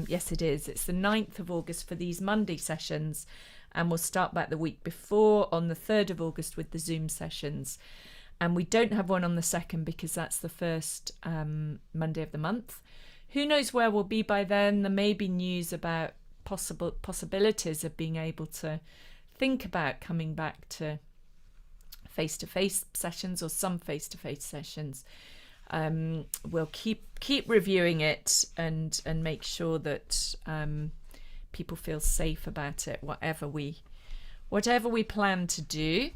yes, it is. It's the 9th of August for these Monday sessions. And we'll start back the week before on the 3rd of August with the Zoom sessions. And we don't have one on the 2nd because that's the first Monday of the month. who knows where we'll be by then. There may be news about possibilities of being able to think about coming back to face-to-face sessions or some face-to-face sessions. We'll keep reviewing it and make sure that people feel safe about it, whatever we plan to do.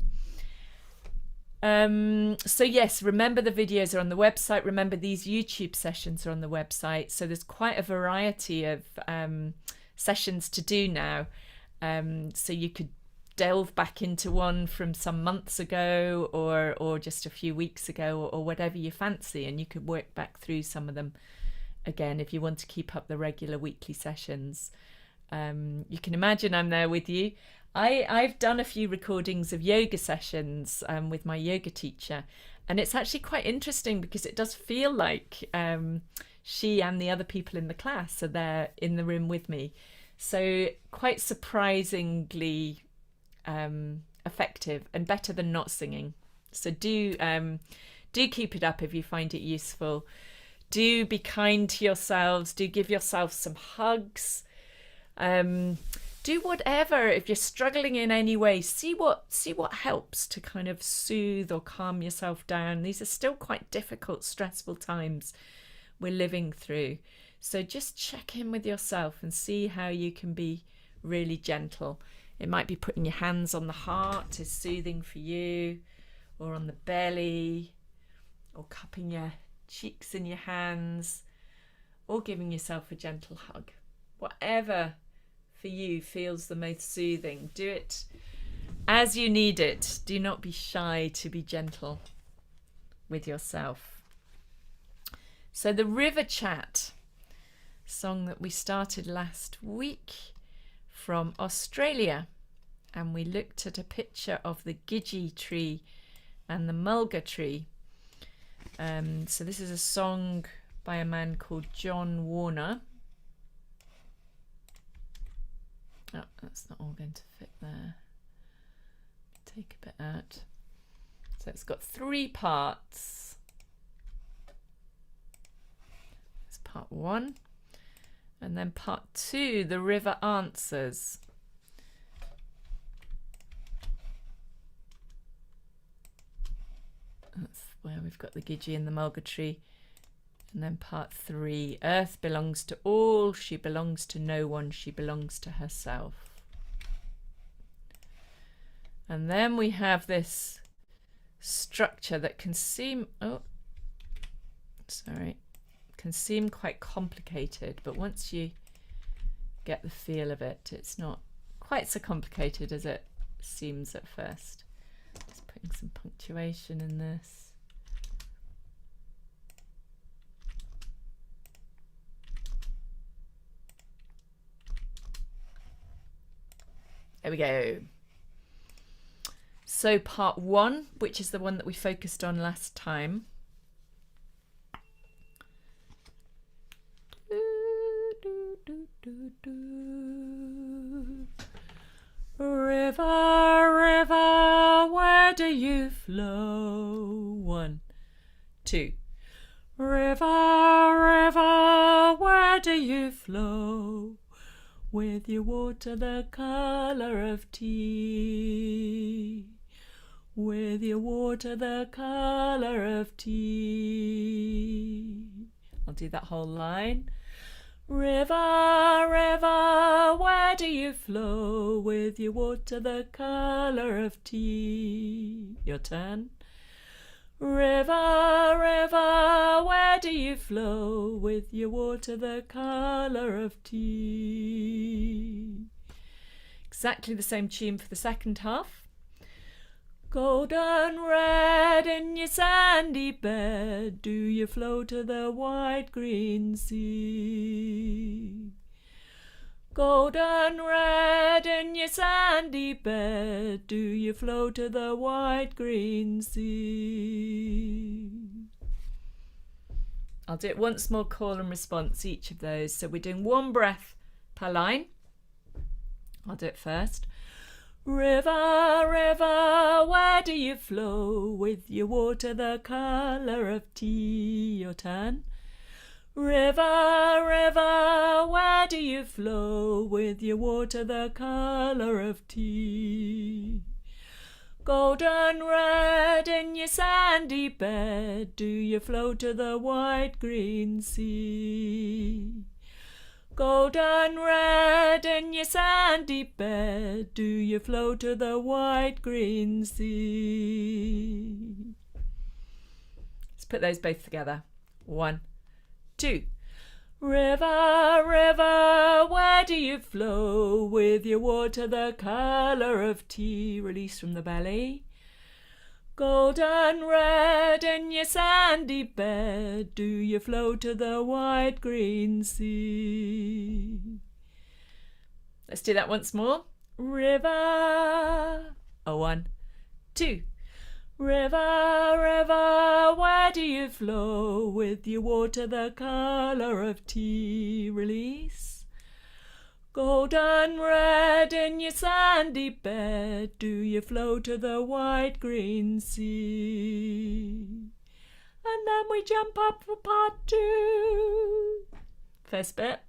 So yes, remember the videos are on the website. Remember these YouTube sessions are on the website. So there's quite a variety of sessions to do now. So you could delve back into one from some months ago or just a few weeks ago or whatever you fancy, and you could work back through some of them again if you want to keep up the regular weekly sessions. You can imagine I'm there with you. I've done a few recordings of yoga sessions with my yoga teacher, and it's actually quite interesting because it does feel like she and the other people in the class are there in the room with me. So quite surprisingly effective and better than not singing. So do keep it up if you find it useful. Do be kind to yourselves. Do give yourself some hugs. Do whatever. If you're struggling in any way, see what helps to kind of soothe or calm yourself down. These are still quite difficult, stressful times we're living through. So just check in with yourself and see how you can be really gentle. It might be putting your hands on the heart is soothing for you, or on the belly, or cupping your cheeks in your hands, or giving yourself a gentle hug. Whatever for you feels the most soothing. Do it as you need it. Do not be shy to be gentle with yourself. So the River Chat song that we started last week from Australia, and we looked at a picture of the gidgee tree and the mulga tree. So this is a song by a man called John Warner. Oh, that's not all going to fit there. Take a bit out. So it's got 3 parts. It's part 1. And then part 2, the river answers. That's where we've got the gidgee and the mulga tree. And then part 3, earth belongs to all, she belongs to no one, she belongs to herself. And then we have this structure that can seem, can seem quite complicated, but once you get the feel of it, it's not quite so complicated as it seems at first. Just putting some punctuation in this. There we go. So part 1, which is the one that we focused on last time. River, river, where do you flow? 1, 2. River, river, where do you flow? With your water the colour of tea. With your water the colour of tea. I'll do that whole line. River, river, where do you flow? With your water the colour of tea. Your turn. River, river, where do you flow? With your water the colour of tea. Exactly the same tune for the second half. Golden red in your sandy bed, do you flow to the wide green sea? Golden red in your sandy bed, do you flow to the wide green sea? I'll do it once more, call and response, each of those. So we're doing 1 breath per line. I'll do it first. River, river, where do you flow? With your water the colour of tea. Your turn. River, river, where do you flow with your water the colour of tea? Golden red in your sandy bed, do you flow to the wide green sea? Golden red in your sandy bed, do you flow to the wide green sea? Let's put those both together. 1, 2. River, river, where do you flow with your water the colour of tea? Release from the belly. Golden red in your sandy bed, do you flow to the wide green sea? Let's do that once more. River. 1, 2. River, river, where do you flow with your water the colour of tea? Release. Golden red in your sandy bed, do you flow to the wide green sea? And then we jump up for part 2. First bit.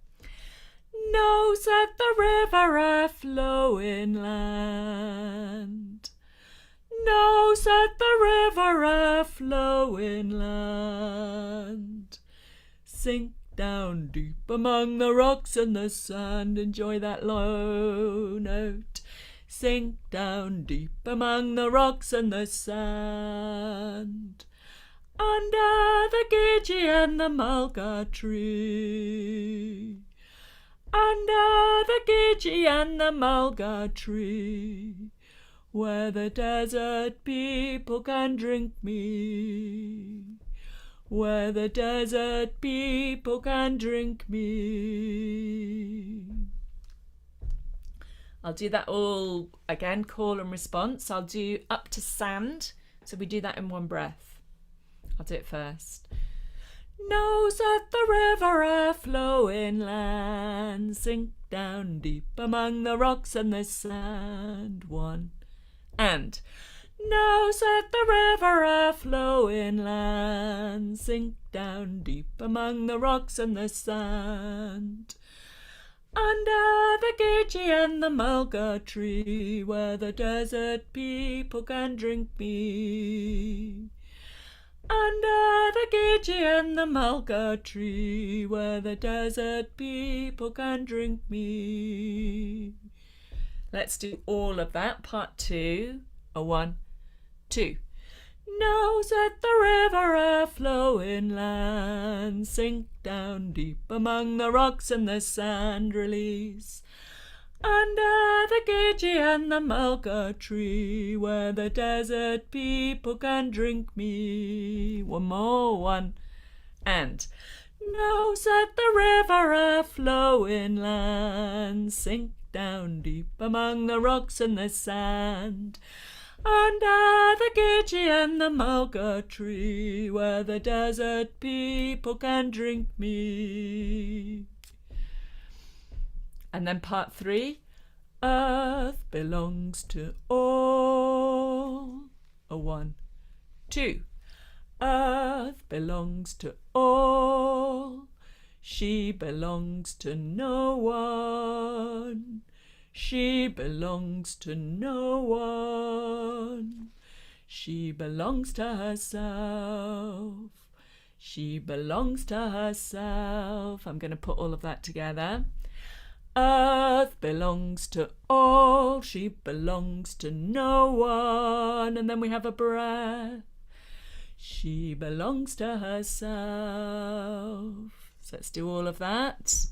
No, said the river, a flow inland. No, said the river, a flow inland. Sink down deep among the rocks and the sand. Enjoy that low note. Sink down deep among the rocks and the sand. Under the gidgee and the mulga tree. Under the gidgee and the mulga tree, where the desert people can drink me. Where the desert people can drink me. I'll do that all again, call and response. I'll do up to sand, so we do that in one breath. I'll do it first. No, said the river, a flow inland, sink down deep among the rocks and the sand. 1. And no, said the river, a flow inland, sink down deep among the rocks and the sand. Under the gidgee and the mulga tree, where the desert people can drink me. Under the gidgee and the mulga tree, where the desert people can drink me. Let's do all of that. Part 2. 1, 2. No, said the river, a flow inland, sink down deep among the rocks and the sand. Release. Under the gidgee and the mulga tree, where the desert people can drink me. One more. 1. And no, said the river, a flow inland, sink down deep among the rocks and the sand. Under the gidgee and the mulga tree, where the desert people can drink me. And then part 3. Earth belongs to all. 1, 2. Earth belongs to all. She belongs to no one. She belongs to no one. She belongs to herself. She belongs to herself. I'm going to put all of that together. Earth belongs to all. She belongs to no one. And then we have a breath. She belongs to herself. So let's do all of that.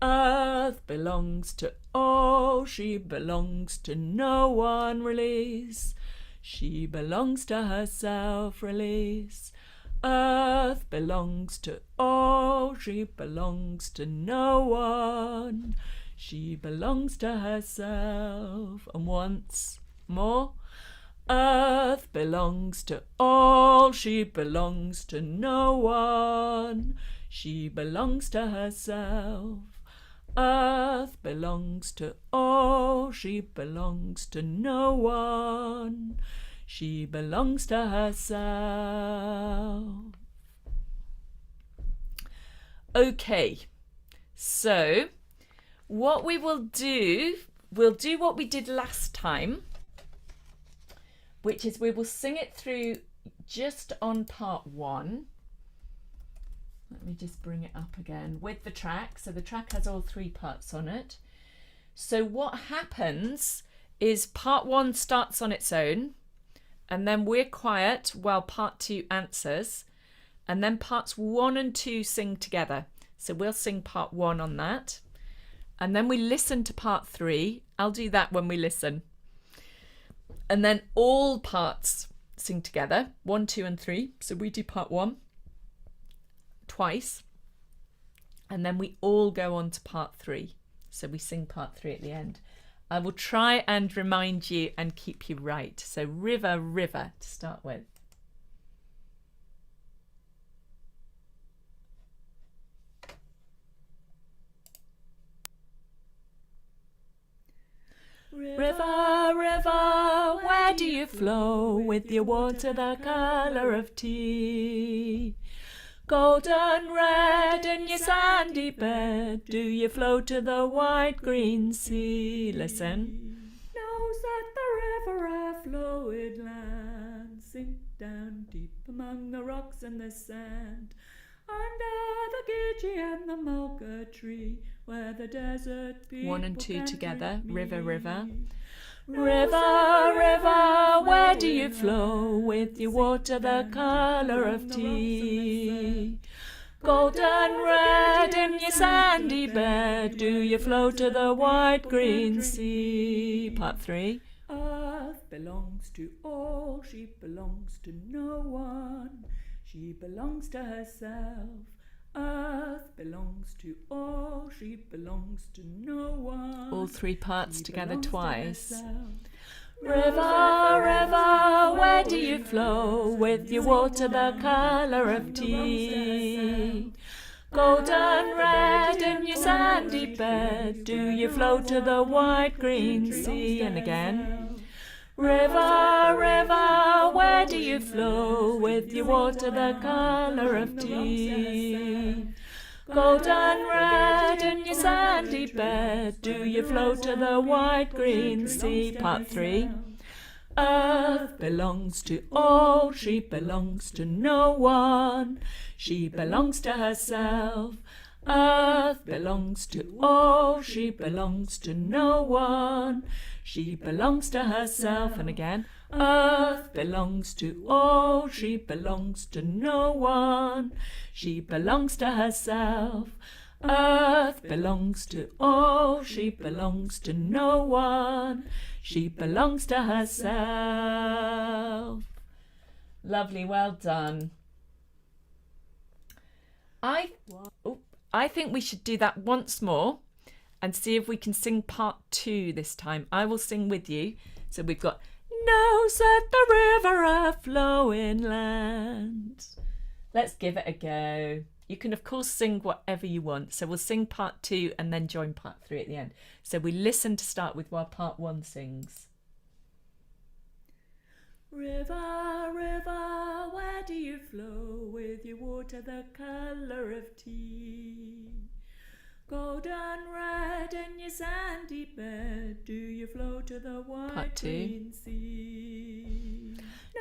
Earth belongs to all. She belongs to no one. Release. She belongs to herself. Release. Earth belongs to all. She belongs to no one. She belongs to herself. And once more. Earth belongs to all. She belongs to no one. She belongs to herself. Earth belongs to all. She belongs to no one. She belongs to herself. Okay, so what we will do, we'll do what we did last time, which is we will sing it through just on part 1. Let me just bring it up again with the track. So the track has all 3 parts on it. So what happens is part 1 starts on its own, and then we're quiet while part 2 answers, and then parts 1 and 2 sing together. So we'll sing part 1 on that, and then we listen to part 3. I'll do that when we listen. And then all parts sing together, 1, 2 and 3. So we do part 1 twice, and then we all go on to part 3. So we sing part 3 at the end. I will try and remind you and keep you right. So river, river to start with. River, river, where do you flow with your water the colour of tea? Golden red in your sandy bed, do you flow to the wide green sea? Listen. Knows that the river a flowing land, sink down deep among the rocks and the sand, under the gidgee and the mulga tree, where the desert people 1 and 2 together. River, river. River, river, where do you flow with your water the colour of tea? Golden red in your sandy bed, do you flow to the wide green sea? Part 3. Earth belongs to all, she belongs to no one. She belongs to herself. Earth belongs to all, she belongs to no one. All 3 parts together twice. River, river, where do you flow with your water the colour of tea? Golden red in your sandy bed, do you flow to the wide green sea? And again. River, river, where do you flow with your water the colour of tea? Golden red in your sandy bed, do you flow to the wide green sea? Part 3. Earth belongs to all, she belongs to no one. She belongs to herself. Earth belongs to all, she belongs to no one. She belongs to herself. And again. Earth belongs to all, she belongs to no one. She belongs to herself. Earth belongs to all, she belongs to no one. She belongs to herself. Lovely, well done. I think we should do that once more and see if we can sing part 2 this time. I will sing with you. So we've got knows that the river a flowing land. Let's give it a go. You can of course sing whatever you want. So we'll sing part 2 and then join part 3 at the end. So we listen to start with while part 1 sings. River, river, where do you flow with your water the colour of tea? Golden red in your sandy bed, do you flow to the wide green sea?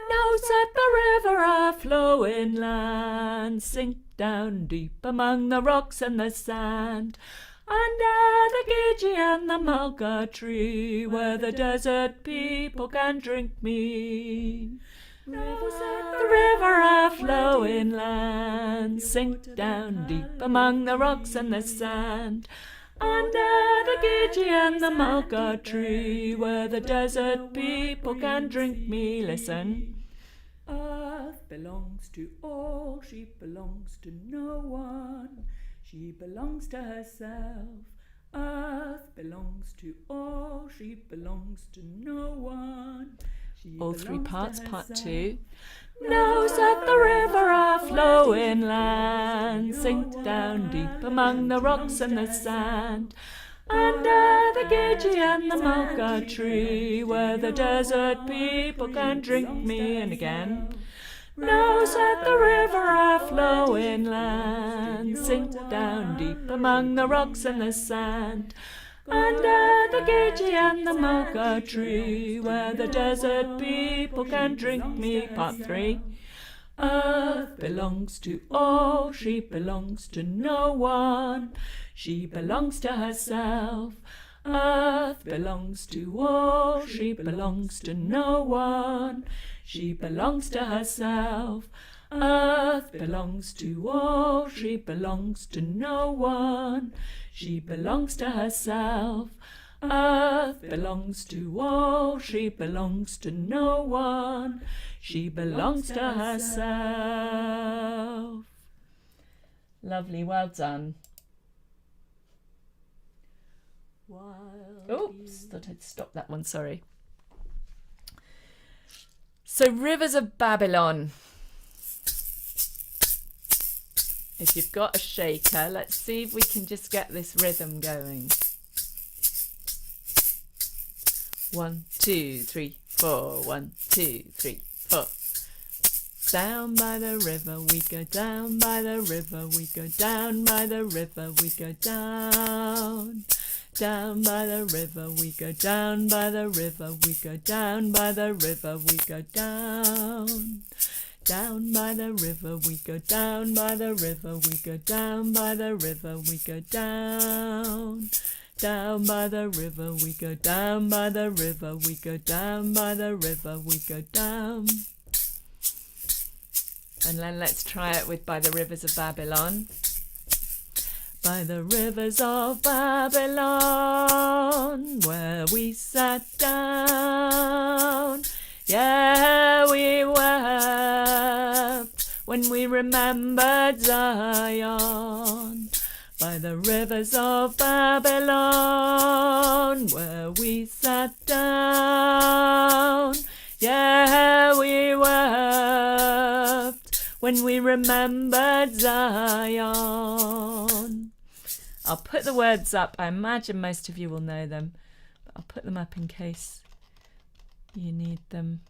Knows that the river a flowing land, sink down deep among the rocks and the sand, under the gidgee and the mulga tree, where the desert people can drink me. Knows that the river a flowing land, sink down deep among the rocks and the sand, under the gidgee and the mulga tree, where the desert people can drink me. Listen. Earth belongs to all, she belongs to no one. She belongs to herself. Earth belongs to all, she belongs to no one. All 3 parts, part 2. Knows that the river a flowing land, sink down deep among the rocks and the sand, under the gidgee and the mulga tree, where the desert people can drink me. And again. knows that the river are flowing land, sink down deep among the rocks and the sand, under the gidgee and the mocha tree, where the desert people can drink me. Part 3. Earth belongs to all, she belongs to no one, she belongs to herself. Earth belongs to all, she belongs to no one, she belongs to herself. Earth belongs to all, she belongs to no one, she belongs to herself. Earth belongs to all, she belongs to no one, she belongs to herself. Lovely, well done. Oops, thought I'd stop that one, sorry. So, Rivers of Babylon. If you've got a shaker, let's see if we can just get this rhythm going. 1, 2, 3, 4. 1, 2, 3, 4. Down by the river we go, down by the river we go, down by the river we go, down. Down by the river we go, down by the river we go, down by the river we go, down. Down by the river we go, down by the river we go, down by the river we go, down. Down by the river we go, down by the river we go, down by the river we go, down. And then let's try it with By the Rivers of Babylon. By the rivers of Babylon, where we sat down, yeah, we wept when we remembered Zion. By the rivers of Babylon, where we sat down, yeah, we wept when we remembered Zion. I'll put the words up. I imagine most of you will know them, but I'll put them up in case you need them.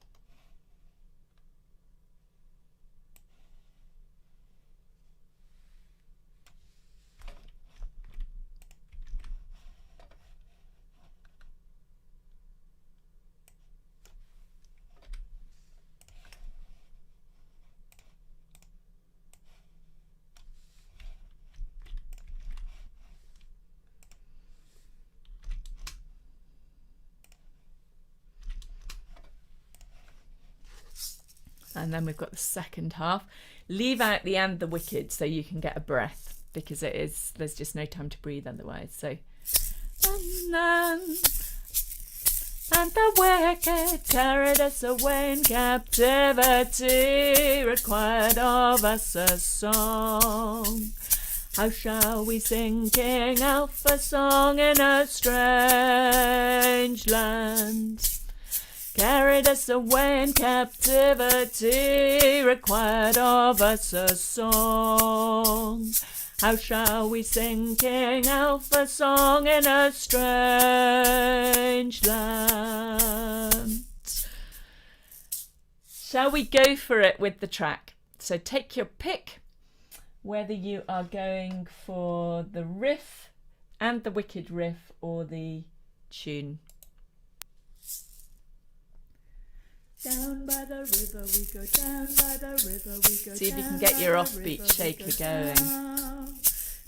And then we've got the second half. Leave out the and the wicked so you can get a breath, because there's just no time to breathe otherwise. So, and the wicked carried us away in captivity, required of us a song. How shall we sing King Alpha's song in a strange land? Carried us away in captivity, required of us a song. How shall we sing King Alpha's song in a strange land? Shall we go for it with the track? So take your pick, whether you are going for the riff and the wicked riff or the tune. Down by the river we go, down by the river we go. See if you can get your offbeat shaker going.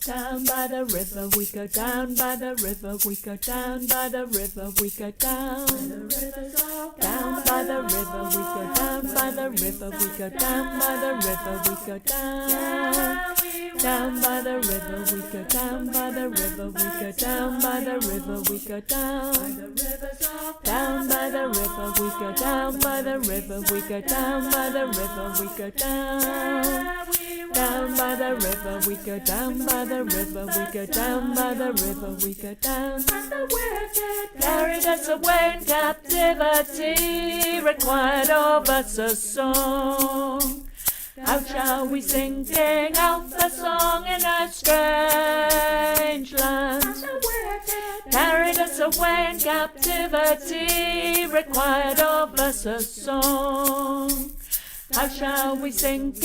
Down by the river we go, down by the river we go, down by the river we go, down. Down by the river we go, down by the river we go, down by the river we go, down. Down by the river we go, down by the river we go, down by the river we go, down. Down by the river we go, down by the river we go, down by the river we go, down. Down by the river we go, down by the river we go, down by the river we go, down. The wicked carried us away in captivity, required of us a song. How shall we sing King Alpha's song in a strange land? The wicked carried us away in captivity, required of us a song. How shall we sing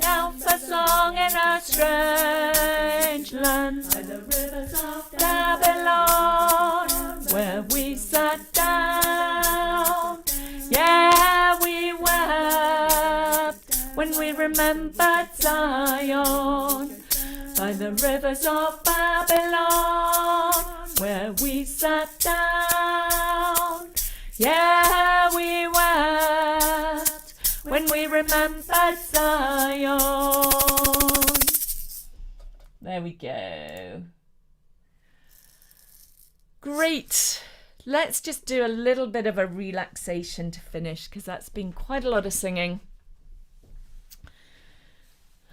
out a song in a strange land? By the rivers of Babylon, where we sat down. Yeah, we wept when we remembered Zion. By the rivers of Babylon, where we sat down. Yeah, we wept when we remembered Zion. There we go. Great. Let's just do a little bit of a relaxation to finish, because that's been quite a lot of singing.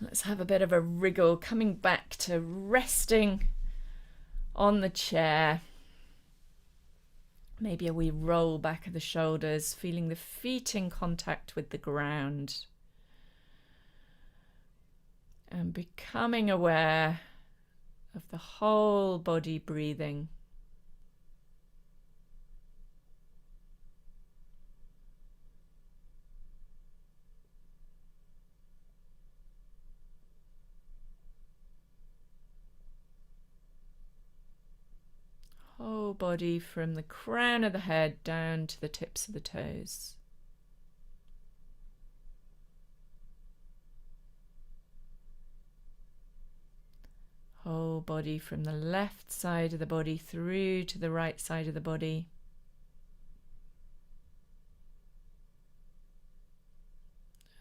Let's have a bit of a wriggle, coming back to resting on the chair. Maybe a wee roll back of the shoulders, feeling the feet in contact with the ground. And becoming aware of the whole body breathing. Whole body from the crown of the head down to the tips of the toes. Whole body from the left side of the body through to the right side of the body.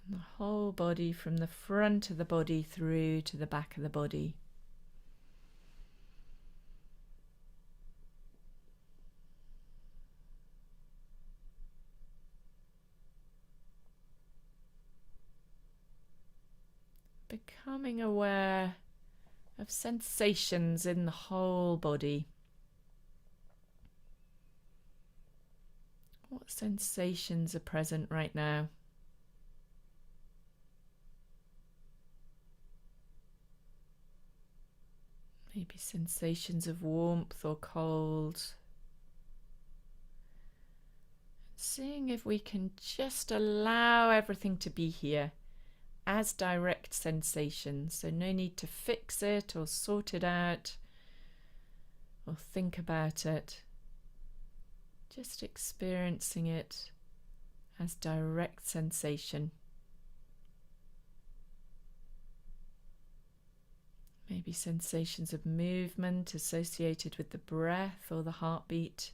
And the whole body from the front of the body through to the back of the body. Becoming aware of sensations in the whole body. What sensations are present right now? Maybe sensations of warmth or cold. Seeing if we can just allow everything to be here as direct sensations, so no need to fix it or sort it out or think about it. Just experiencing it as direct sensation. Maybe sensations of movement associated with the breath or the heartbeat.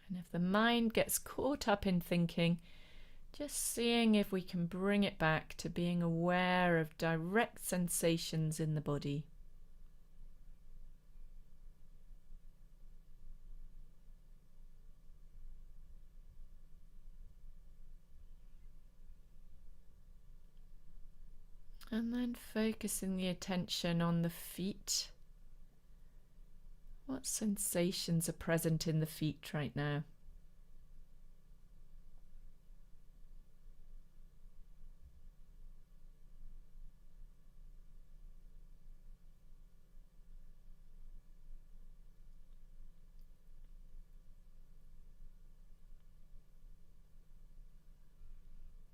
And if the mind gets caught up in thinking, just seeing if we can bring it back to being aware of direct sensations in the body. And then focusing the attention on the feet. What sensations are present in the feet right now?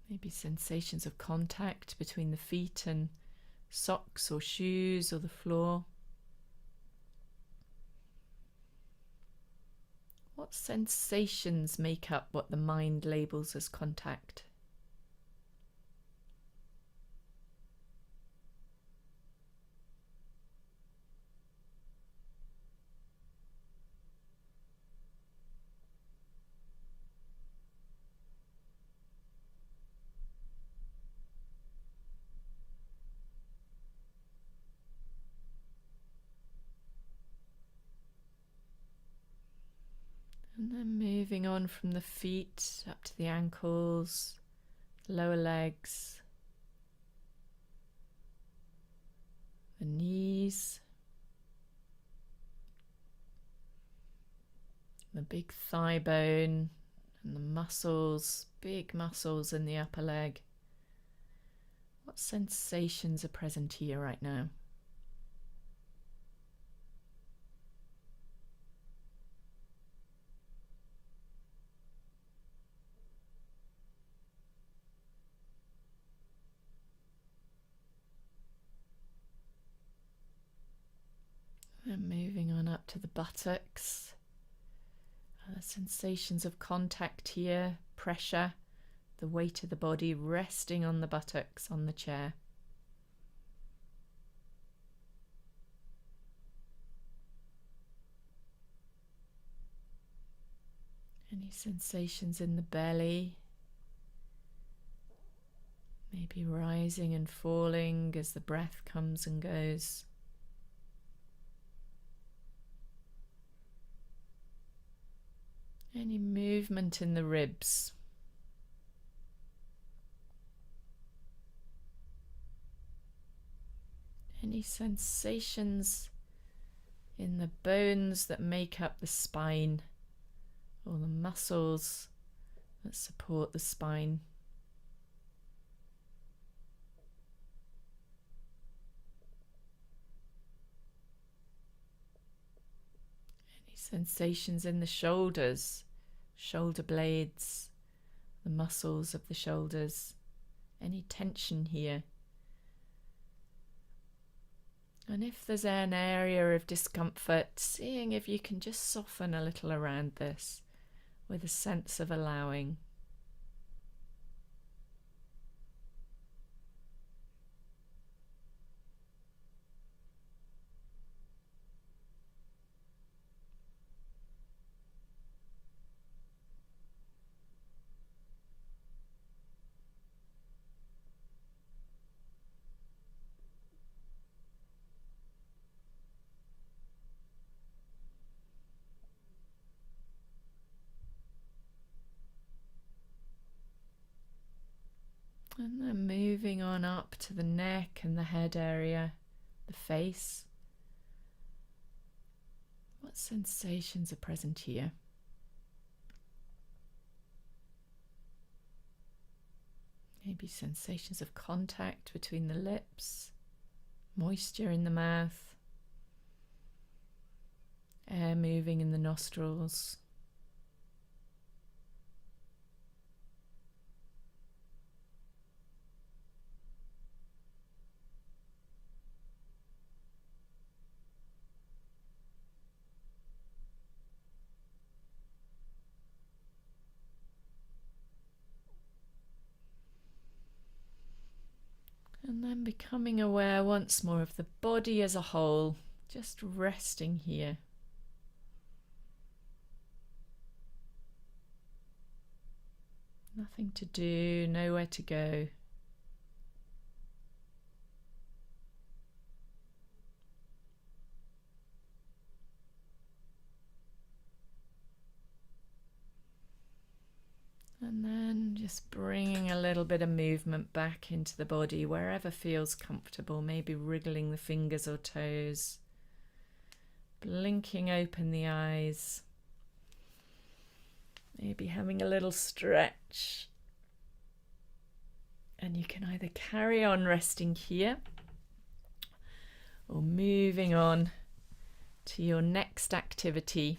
Maybe sensations of contact between the feet and socks or shoes or the floor. What sensations make up what the mind labels as contact? And then moving on from the feet up to the ankles, lower legs, the knees, the big thigh bone and the muscles, big muscles in the upper leg. What sensations are present here right now? And moving on up to the buttocks. Sensations of contact here, pressure, the weight of the body resting on the buttocks on the chair. Any sensations in the belly, maybe rising and falling as the breath comes and goes. Any movement in the ribs. Any sensations in the bones that make up the spine, or the muscles that support the spine. Any sensations in the shoulders, shoulder blades, the muscles of the shoulders, any tension here. And if there's an area of discomfort, seeing if you can just soften a little around this with a sense of allowing. And then moving on up to the neck and the head area, the face. What sensations are present here? Maybe sensations of contact between the lips, moisture in the mouth, air moving in the nostrils. And then becoming aware once more of the body as a whole, just resting here. Nothing to do, nowhere to go. And then just bringing a little bit of movement back into the body wherever feels comfortable, maybe wriggling the fingers or toes, blinking open the eyes, maybe having a little stretch. And you can either carry on resting here or moving on to your next activity.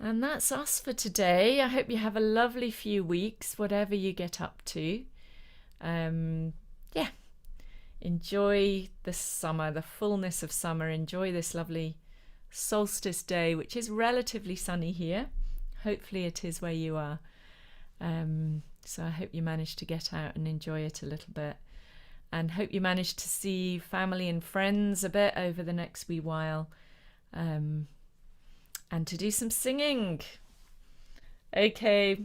And that's us for today. I hope you have a lovely few weeks, whatever you get up to. Enjoy the summer, the fullness of summer. Enjoy this lovely solstice day, which is relatively sunny here. Hopefully it is where you are. So I hope you manage to get out and enjoy it a little bit. And hope you manage to see family and friends a bit over the next wee while. And to do some singing. Okay,